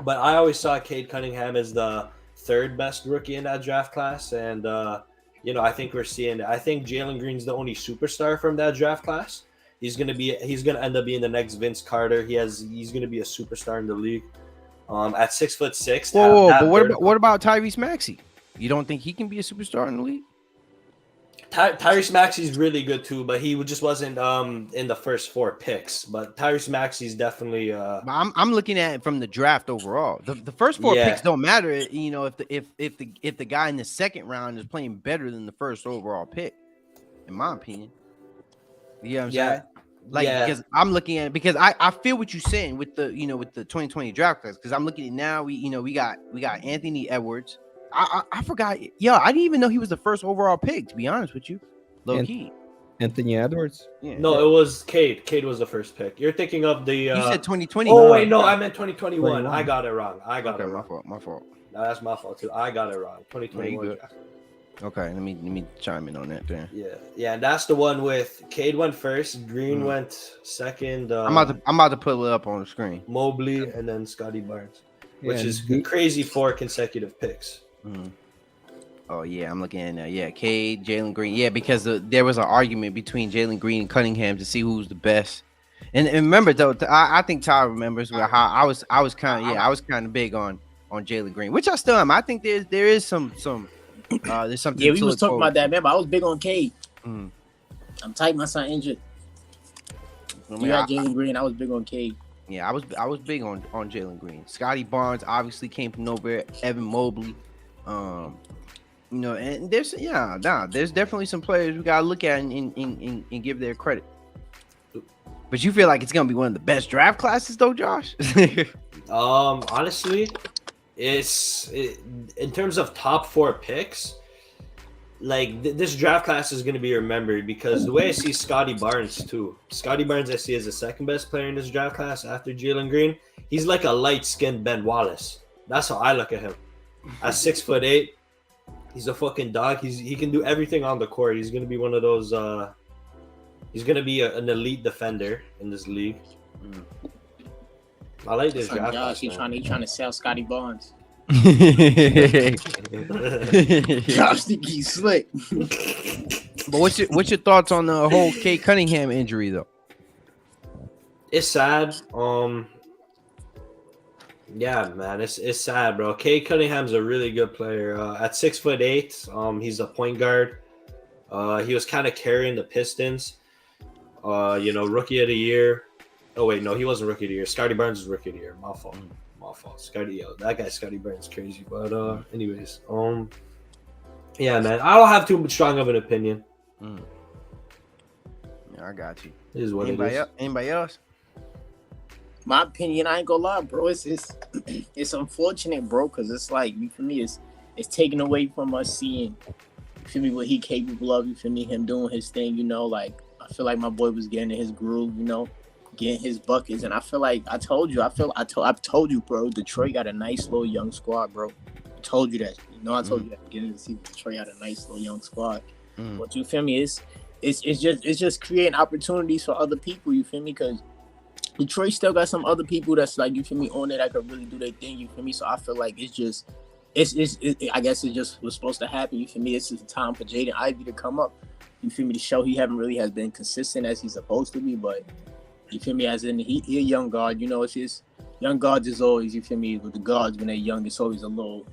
But I always saw Cade Cunningham as the 3rd best rookie in that draft class, and I think Jalen Green's the only superstar from that draft class. He's gonna end up being the next Vince Carter. He's gonna be a superstar in the league. At 6'6". Whoa, but what about Tyrese Maxey? You don't think he can be a superstar in the league? Tyrese Maxey's really good too, but he just wasn't in the first 4 picks. But Tyrese Maxey's definitely But I'm looking at it from the draft overall. The first 4 Yeah. picks don't matter, you know, if the guy in the second round is playing better than the first overall pick, in my opinion. You know what I'm saying? Like, because I'm looking at it, because I feel what you're saying with the, you know, with the 2020 draft class, because I'm looking at it now. We got Anthony Edwards. I forgot. Yo, I didn't even know he was the first overall pick, to be honest with you. Low key. Anthony Edwards. Yeah. No, it was Cade. Cade was the first pick. You're thinking of the. You said 2020. Oh wait, no, I meant 2021. I got it wrong. Okay, my fault. No, that's my fault too. I got it wrong. 2021. Okay, let me chime in on that then. Yeah, that's the one with Cade went first, Green went second. I'm about to put it up on the screen. Mobley and then Scotty Barnes, which is he- crazy 4 consecutive picks. Oh yeah, I'm looking at it now. Yeah, Cade, Jalen Green. Yeah, because there was an argument between Jalen Green and Cunningham to see who's the best. And remember though, I think Ty remembers how I was kind of big on Jalen Green, which I still am. I think there is some there's something. Yeah, we was talking about that. Remember, I was big on Cade. Mm. I'm tight. My son injured. You got Jalen Green. I was big on Cade. Yeah, I was big on Jalen Green. Scotty Barnes obviously came from nowhere. Evan Mobley, you know, and there's definitely some players we gotta look at and give their credit. But you feel like it's gonna be one of the best draft classes, though, Josh? Honestly, in terms of top 4 picks. Like this draft class is going to be remembered because the way I see Scotty Barnes too. Scotty Barnes I see as the second best player in this draft class after Jalen Green. He's like a light-skinned Ben Wallace. That's how I look at him. At 6'8", he's a fucking dog. He can do everything on the court. He's going to be one of those. He's going to be an elite defender in this league. I like this draft class. He's trying to sell Scotty Barnes. Josh think he's slick. But what's your thoughts on the whole Cade Cunningham injury though? It's sad. Yeah, man, it's sad, bro. Cade Cunningham's a really good player. At 6'8", he's a point guard. He was kind of carrying the Pistons. Rookie of the year. Oh wait, no, he wasn't rookie of the year. Scotty Barnes was rookie of the year. My fault. That guy Scotty Barnes crazy. But anyways, yeah, man, I don't have too strong of an opinion. Yeah, I got you. It is what it is. Anybody else? My opinion, I ain't gonna lie, bro. It's unfortunate, bro, because it's like, you feel me, it's taken away from us seeing, you feel me, what he capable of. You feel me, him doing his thing. You know, like I feel like my boy was getting in his groove. You know, getting his buckets, and I feel like I've told you, bro. Detroit got a nice little young squad, bro. I told you that. You know, I told you that at the beginning of the season. Detroit got a nice little young squad. But you feel me? It's just creating opportunities for other people. You feel me? Because Detroit still got some other people that's like, you feel me, on it that could really do their thing. You feel me? So I feel like I guess it just was supposed to happen. You feel me? It's just time for Jaden Ivey to come up. You feel me? To show he has been consistent as he's supposed to be, but. You feel me? As in, he a young guard. You know, it's just young guards is always, you feel me, with the guards when they're young, it's always a little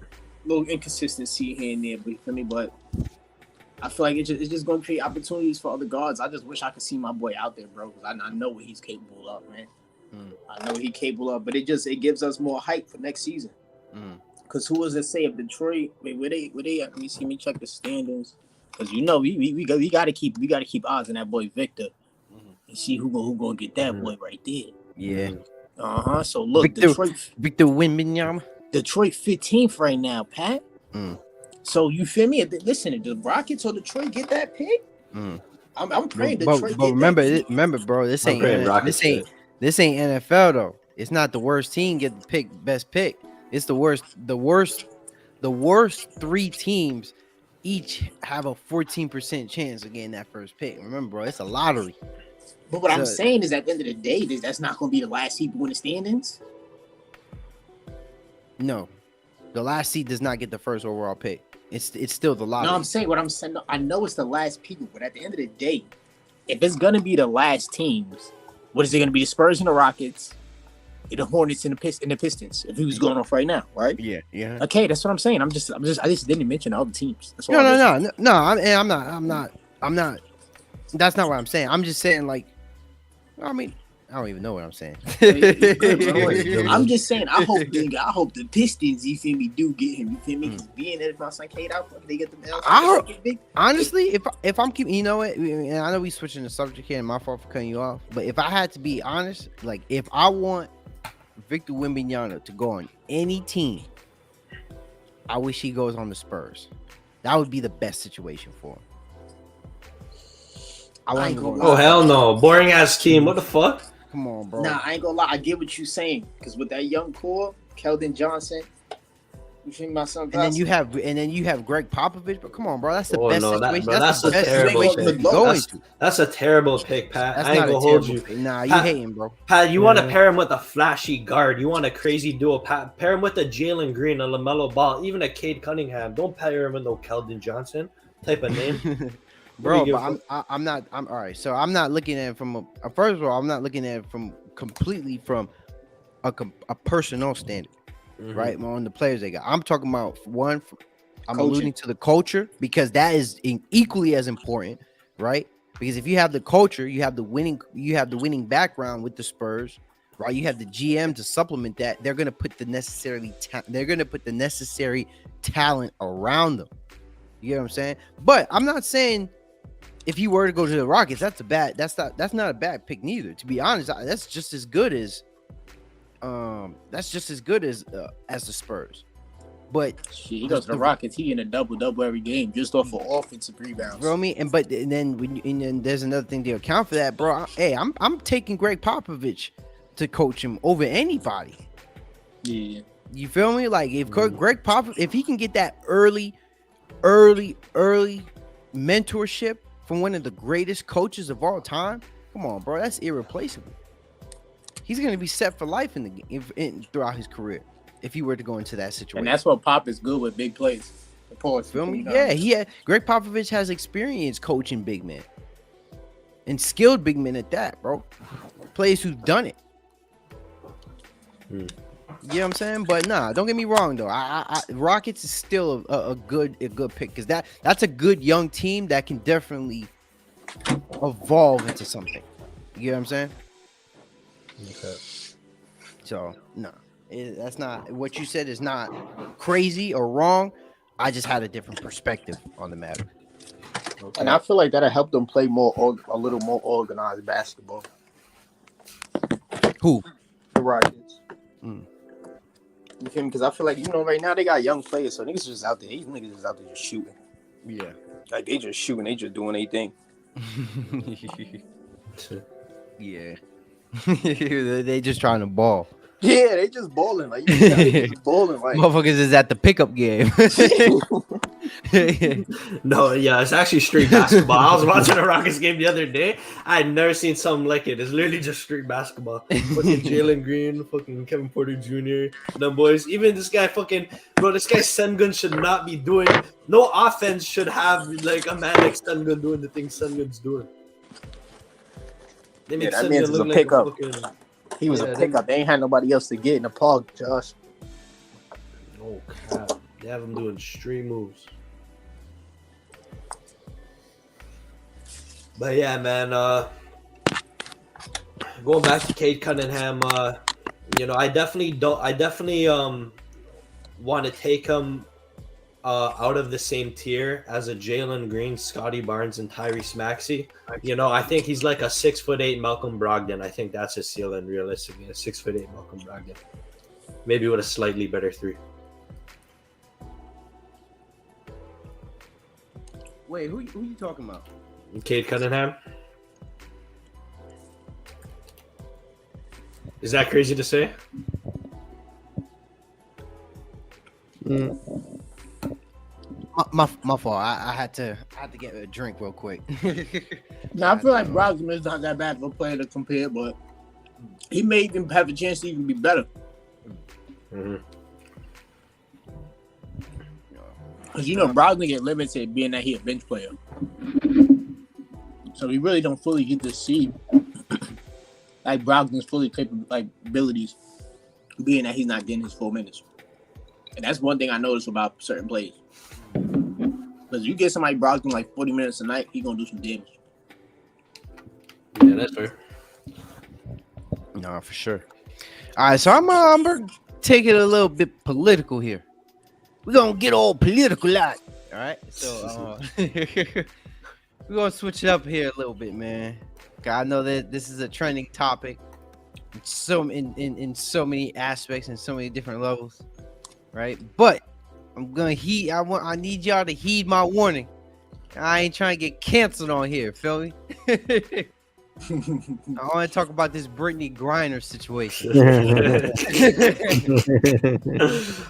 inconsistency here and there. But you feel me? But I feel like it's just going to create opportunities for other guards. I just wish I could see my boy out there, bro, because I know what he's capable of, man. I know what he's capable of, but it gives us more hype for next season. Because who was to say if Detroit? Wait, where they at? Let me check the standings. Because you know we got to keep eyes on that boy Victor. And see who gonna get that boy right there. Yeah. So look, Victor Wembanyama. Detroit 15th right now, Pat. So you feel me? Listen, the Rockets or Detroit get that pick. I'm praying Detroit. But remember, bro, this ain't NFL though. It's not the worst team get the best pick. It's the worst 3 teams each have a 14% chance of getting that first pick. Remember, bro, it's a lottery. But what I'm saying is, at the end of the day, that's not going to be the last people in the standings. No, the last seed does not get the first overall pick. It's still the lottery. No, I'm saying what I'm saying. I know it's the last people, but at the end of the day, if it's going to be the last teams, what is it going to be? The Spurs and the Rockets, the Hornets and the Pistons if he was going off right now, right? Yeah. Okay, that's what I'm saying. I just didn't mention the other teams. That's all No. I'm not. That's not what I'm saying. I'm just saying, like, I mean, I don't even know what I'm saying. I'm just saying. I hope the Pistons, you feel me, do get him. You feel me? Because being at my son Kate out, they get them L's. Honestly, if I'm keeping, you know what? And I know we switching the subject here, and my fault for cutting you off. But if I had to be honest, like, if I want Victor Wembanyama to go on any team, I wish he goes on the Spurs. That would be the best situation for him. Oh hell no, boring ass team. What the fuck? Come on, bro. Nah, I ain't gonna lie. I get what you're saying because with that young core, Keldon Johnson, you think about something. And then you have Greg Popovich. But come on, bro, that's the best situation. That's a terrible pick. That's a terrible pick, Pat. I ain't gonna hold you. Nah, you hating, bro. Pat, you want to pair him with a flashy guard. You want a crazy duo. Pat, pair him with a Jalen Green, a LaMelo Ball, even a Cade Cunningham. Don't pair him with no Keldon Johnson type of name. Bro, but I'm not. I'm all right. So I'm not looking at it from first of all, I'm not looking at it from completely from a personal standard, right? On the players they got. I'm talking about one. I'm alluding to the culture because that is equally as important, right? Because if you have the culture, you have the winning background with the Spurs, right? You have the GM to supplement that. They're gonna put the necessary talent around them. You get what I'm saying? But I'm not saying. If you were to go to the Rockets, that's not a bad pick neither. To be honest, that's just as good as the Spurs. But he goes to the Rockets, he in a double every game just off of offensive rebounds. You know what I mean? And then there's another thing to account for that, bro. Hey, I'm taking Greg Popovich to coach him over anybody. Yeah. You feel me? Like if Greg Popovich, if he can get that early mentorship from one of the greatest coaches of all time, come on, bro, that's irreplaceable. He's going to be set for life throughout his career if he were to go into that situation. And that's what Pop is good with, big plays. Feel me? Yeah, Greg Popovich has experience coaching big men and skilled big men at that, bro. Players who've done it. You know what I'm saying? But nah, don't get me wrong though. Rockets is still a good pick because that's a good young team that can definitely evolve into something. You know what I'm saying? Okay. So nah, that's not what you said is not crazy or wrong. I just had a different perspective on the matter. Okay. And I feel like that'll help them play a little more organized basketball. Who? The Rockets. You feel me? Because I feel like, right now they got young players, so niggas just out there. These niggas just out there just shooting. Yeah. Like, they just shooting. They just doing their thing. Yeah. They just trying to ball. Yeah, they just balling. Like, they just balling. Like, motherfuckers is at the pickup game. No, yeah, it's actually street basketball. I was watching a Rockets game the other day. I had never seen something like it. It's literally just street basketball. Fucking Jalen Green, fucking Kevin Porter Jr., them boys. Even this guy this guy Sengun should not be doing. No offense should have like a man like Sengun doing the things Sengun's doing. They make that man's a like pickup. He was a pickup. They ain't had nobody else to get in the park, Josh. Oh crap! They have him doing street moves. But yeah, man. Going back to Cade Cunningham, I definitely want to take him out of the same tier as a Jalen Green, Scotty Barnes, and Tyrese Maxey. I think he's like a 6'8" Malcolm Brogdon. I think that's his ceiling, realistically, a 6'8" Malcolm Brogdon, maybe with a slightly better three. Wait, who you talking about? Cade Cunningham. Is that crazy to say? My fault. I had to get a drink real quick. Now I feel like Brogdon is not that bad of a player to compare, but he may even have a chance to even be better. Because Brogdon get limited being that he a bench player, so we really don't fully get to see like Brogdon's fully capable abilities. being that he's not getting his full minutes. And that's one thing I notice about certain players. Because you get somebody Brogdon like 40 minutes a night, he gonna do some damage. Yeah, that's fair. No, for sure. All right, so I'm gonna take it a little bit political here. We're gonna get all political out. All right, so we're gonna switch it up here a little bit, man. I know that this is a trending topic, so in so many aspects and so many different levels, right? But I'm gonna I need y'all to heed my warning. I ain't trying to get canceled on here. Feel me? I want to talk about this Brittany Griner situation.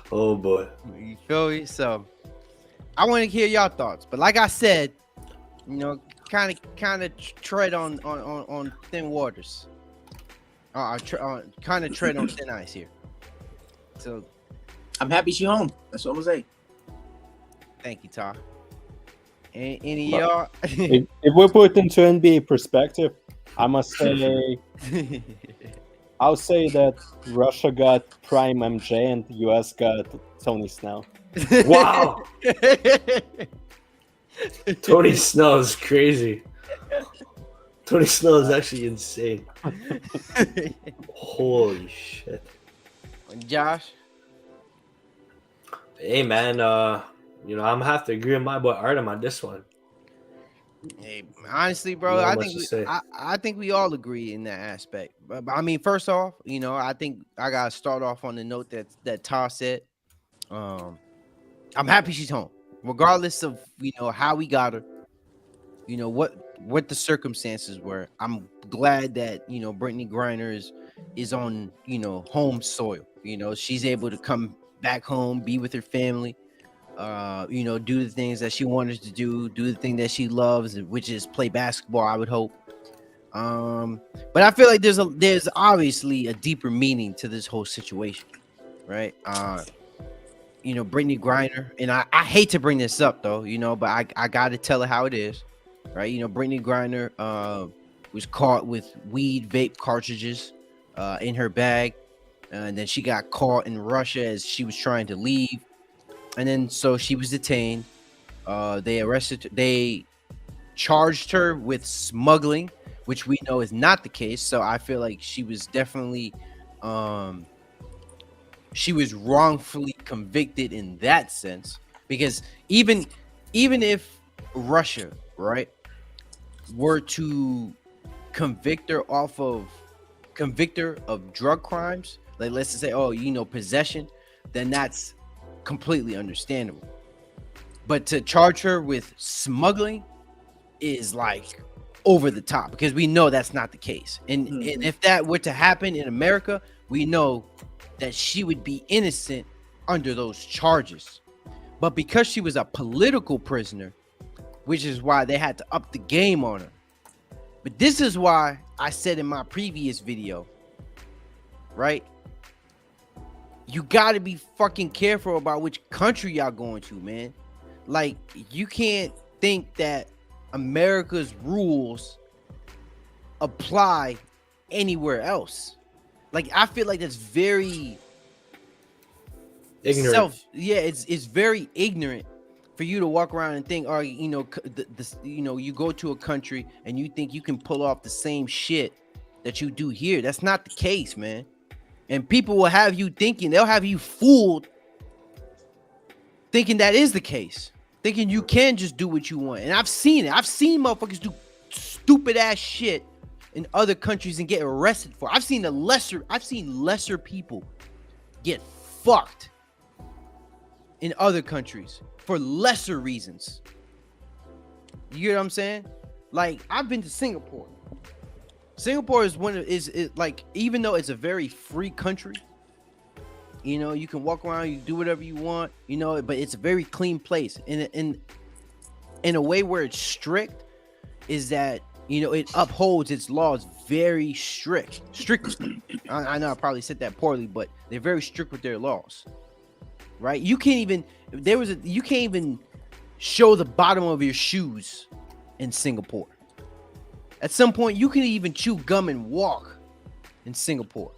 Oh boy. You feel me? So I want to hear y'all thoughts. But like I said, you know, kind of tread on thin waters. Kind of tread on thin ice here. So I'm happy she home. That's all I'm saying. thank you, Tar. Any of y'all? if we put into NBA perspective, I must say, I'll say that Russia got prime MJ and the US got Tony Snell. Wow. Tony Snell is crazy. Tony Snell is actually insane. Holy shit. Josh? Hey man, you know, I'm gonna have to agree with my boy Artem on this one. Hey, honestly, bro, Not I much think to say. I think we all agree in that aspect. But I mean, first off, you know, I think I gotta start off on the note that Tar said. I'm happy she's home, regardless of how we got her. You know what the circumstances were. I'm glad that Brittany Griner is on home soil. She's able to come back home, be with her family. Do the things that she wanted to do the thing that she loves, which is play basketball, I would hope. But I feel like there's obviously a deeper meaning to this whole situation, right? Brittany Griner, and I hate to bring this up though, but I gotta tell her how it is, right? Brittany Griner was caught with weed vape cartridges in her bag, and then she got caught in Russia as she was trying to leave. And then so she was detained. They charged her with smuggling, which we know is not the case. So I feel like she was definitely she was wrongfully convicted in that sense, because even if Russia, right, were to convict her of drug crimes, like let's just say possession, then that's completely understandable. But to charge her with smuggling is like over the top, because we know that's not the case. And if that were to happen in America, we know that she would be innocent under those charges. But because she was a political prisoner, which is why they had to up the game on her. But this is why I said in my previous video, right? You got to be fucking careful about which country y'all going to, man. Like, you can't think that America's rules apply anywhere else. Like, I feel like that's very Ignorant. It's very ignorant for you to walk around and think, you go to a country and you think you can pull off the same shit that you do here. That's not the case, man. And people will have you thinking, they'll have you fooled thinking that is the case, thinking you can just do what you want. And I've seen it. I've seen motherfuckers do stupid ass shit in other countries and get arrested for. I've seen lesser people get fucked in other countries for lesser reasons. You get what I'm saying? Like, I've been to Singapore. Singapore is like, even though it's a very free country, you can walk around, you do whatever you want, but it's a very clean place. In a way where it's strict is that, it upholds its laws very strictly. I know I probably said that poorly, but they're very strict with their laws, right? You can't even show the bottom of your shoes in Singapore. At some point, you can even chew gum and walk in Singapore.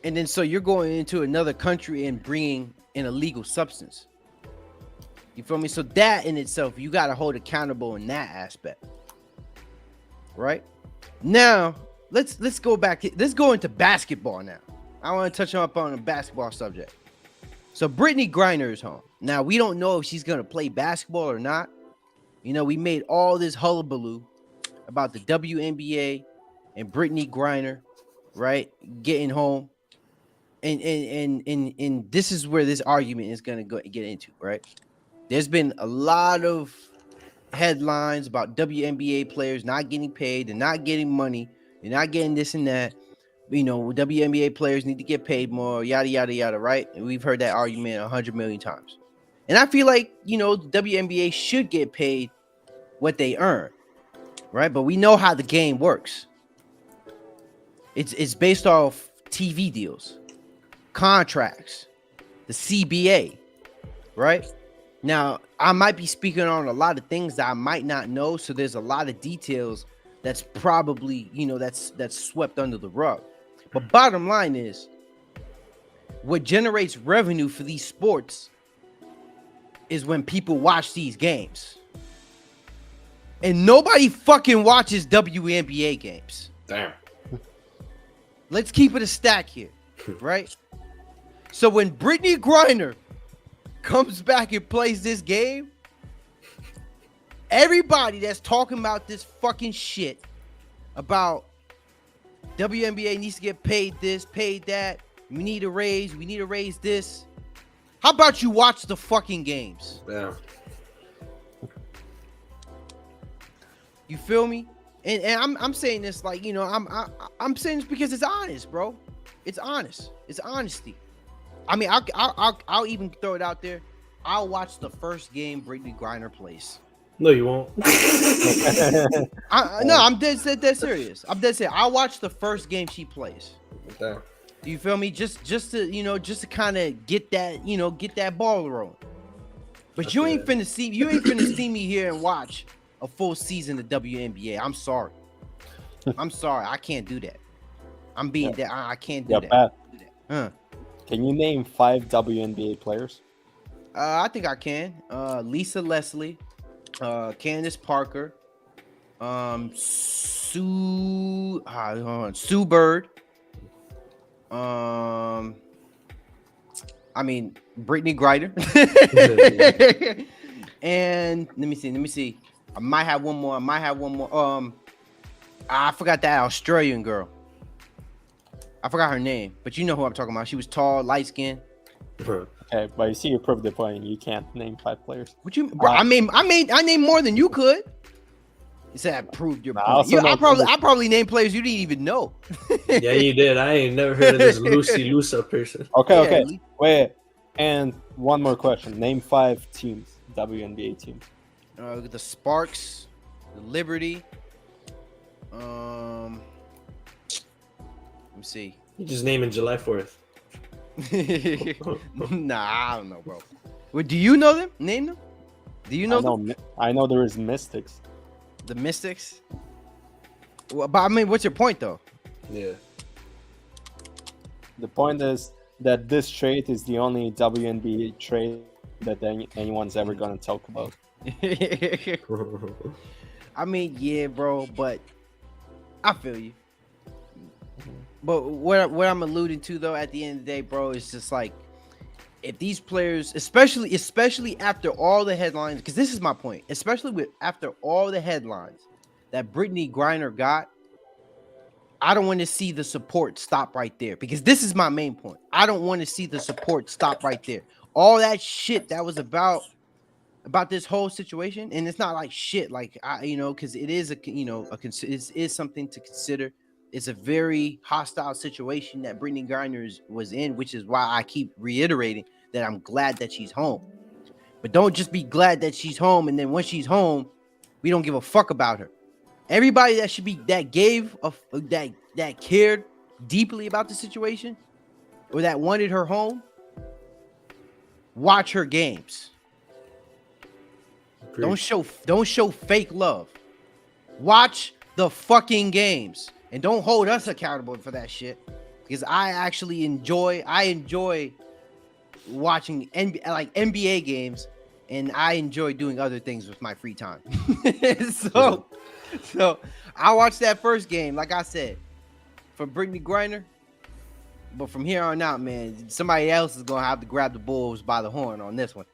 And then so you're going into another country and bringing an illegal substance. You feel me? So that in itself, you got to hold accountable in that aspect. Right? Now, let's go back. Let's go into basketball now. I want to touch up on a basketball subject. So Brittany Griner is home. Now, we don't know if she's going to play basketball or not. You know, we made all this hullabaloo about the WNBA and Brittany Griner, right, getting home. And this is where this argument is going to get into, right? There's been a lot of headlines about WNBA players not getting paid, they're not getting money, they're not getting this and that. You know, WNBA players need to get paid more, yada, yada, yada, right? And we've heard that argument 100 million times. And I feel like, you know, the WNBA should get paid what they earn, right? But we know how the game works. It's based off TV deals, contracts, the CBA, right? Now, I might be speaking on a lot of things that I might not know, so there's a lot of details that's probably, you know, that's swept under the rug. But bottom line is, what generates revenue for these sports is when people watch these games. And nobody fucking watches WNBA games. Damn. Let's keep it a stack here, right? So when Brittany Griner comes back and plays this game, everybody that's talking about this fucking shit about WNBA needs to get paid this, paid that, we need a raise this. How about you watch the fucking games? Yeah. You feel me? And I'm saying this like, you know, I'm saying this because it's honest, bro. It's honest. It's honesty. I mean, I'll even throw it out there. I'll watch the first game Brittany Griner plays. No, you won't. No, I'm dead serious. I'm dead serious. I'll watch the first game she plays. Damn. Do you feel me? Just to, you know, just to kind of get that, you know, get that ball rolling. But you ain't finna see me here and watch a full season of WNBA. I'm sorry. I can't do that. I'm being that. I can't do that. Pat, Huh. can you name 5 WNBA players? I think I can. Lisa Leslie, Candace Parker, Sue Bird. I mean Brittany Griner. And let me see. I might have one more. I forgot that Australian girl. I forgot her name, but you know who I'm talking about. She was tall, light skinned. Okay, but you see, you proved the point. You can't name 5 players. What you? Bro, I named more than you could. You said I proved your point. I probably named players you didn't even know. Yeah, you did. I ain't never heard of this Lucy Lusa person. Okay. Wait, and one more question. Name 5 teams, WNBA teams. The Sparks, the Liberty. Let me see. You just naming July 4th. Nah, I don't know, bro. Well, do you know them? Name them. Do you know them? I know there is Mystics. The Mystics. Well, but I mean, what's your point though? Yeah. The point is that this trade is the only WNBA trade that anyone's ever gonna talk about. I mean, yeah, bro, but I feel you. But what I'm alluding to though, at the end of the day, bro, is just like, if these players, especially after all the headlines, because this is my point, especially after all the headlines that Brittany Griner got, I don't want to see the support stop right there, because this is my main point. I don't want to see the support stop right there. All that shit that was about this whole situation, and it's not like shit, like because it is it is something to consider. It's a very hostile situation that Brittany Griner was in, which is why I keep reiterating that I'm glad that she's home. But don't just be glad that she's home, and then when she's home, we don't give a fuck about her. Everybody that that cared deeply about the situation, or that wanted her home, watch her games. Don't show fake love. Watch the fucking games. And don't hold us accountable for that shit. because I actually enjoy watching NBA games, and I enjoy doing other things with my free time. So I watched that first game, like I said, from Brittany Griner. But from here on out, man, somebody else is gonna have to grab the bulls by the horn on this one.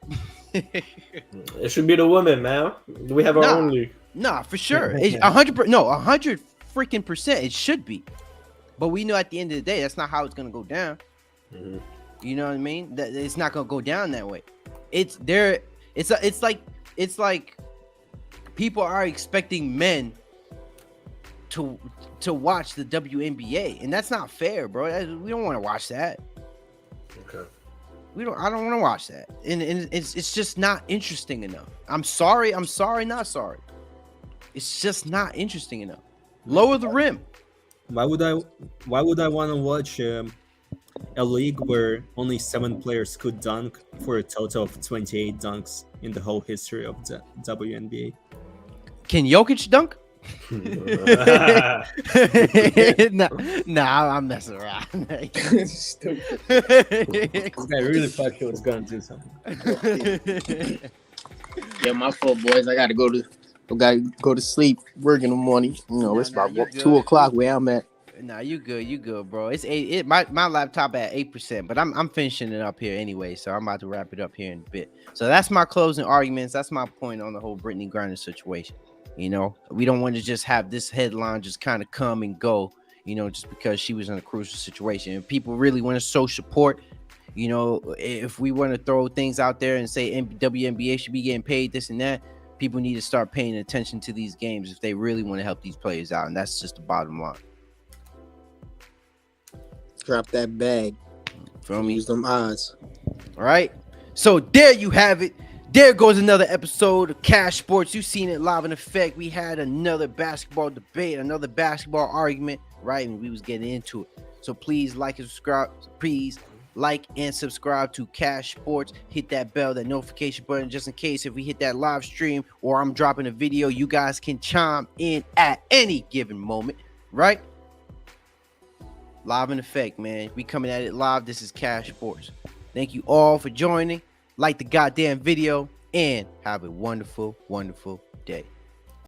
It should be the women, man. We have our own league. Nah, for sure. 100. No, 100 freaking percent. It should be. But we know at the end of the day, that's not how it's gonna go down. Mm-hmm. You know what I mean? That it's not gonna go down that way. It's there. It's like people are expecting men to watch the WNBA, and that's not fair, bro. We don't want to watch that. Okay. I don't want to watch that, and it's just not interesting enough. I'm sorry, not sorry. It's just not interesting enough. Lower the rim. Why would I want to watch a league where only 7 players could dunk for a total of 28 dunks in the whole history of the WNBA? Can Jokic dunk? nah, I'm messing around. Stupid. This guy really thought he was gonna do something. Yeah, my fault, boys. I gotta go to sleep. Work in the morning. You know, it's about 2 o'clock where I'm at. Nah, you good, bro. It's 8. My laptop at 8%, but I'm finishing it up here anyway, so I'm about to wrap it up here in a bit. So that's my closing arguments. That's my point on the whole Brittany Griner situation. You know, we don't want to just have this headline just kind of come and go, you know, just because she was in a crucial situation. If people really want to show support, you know, if we want to throw things out there and say WNBA should be getting paid this and that, people need to start paying attention to these games if they really want to help these players out. And that's just the bottom line. Drop that bag. Feel me? Use them odds. All right. So there you have it. There goes another episode of Cash Sports. You've seen it live in effect. We had another basketball debate, another basketball argument, right? And we was getting into it. So please like and subscribe. Please like and subscribe to Cash Sports. Hit that bell, that notification button, just in case if we hit that live stream or I'm dropping a video, you guys can chime in at any given moment, right? Live in effect, man. We coming at it live. This is Cash Sports. Thank you all for joining. Like the goddamn video and have a wonderful, wonderful day.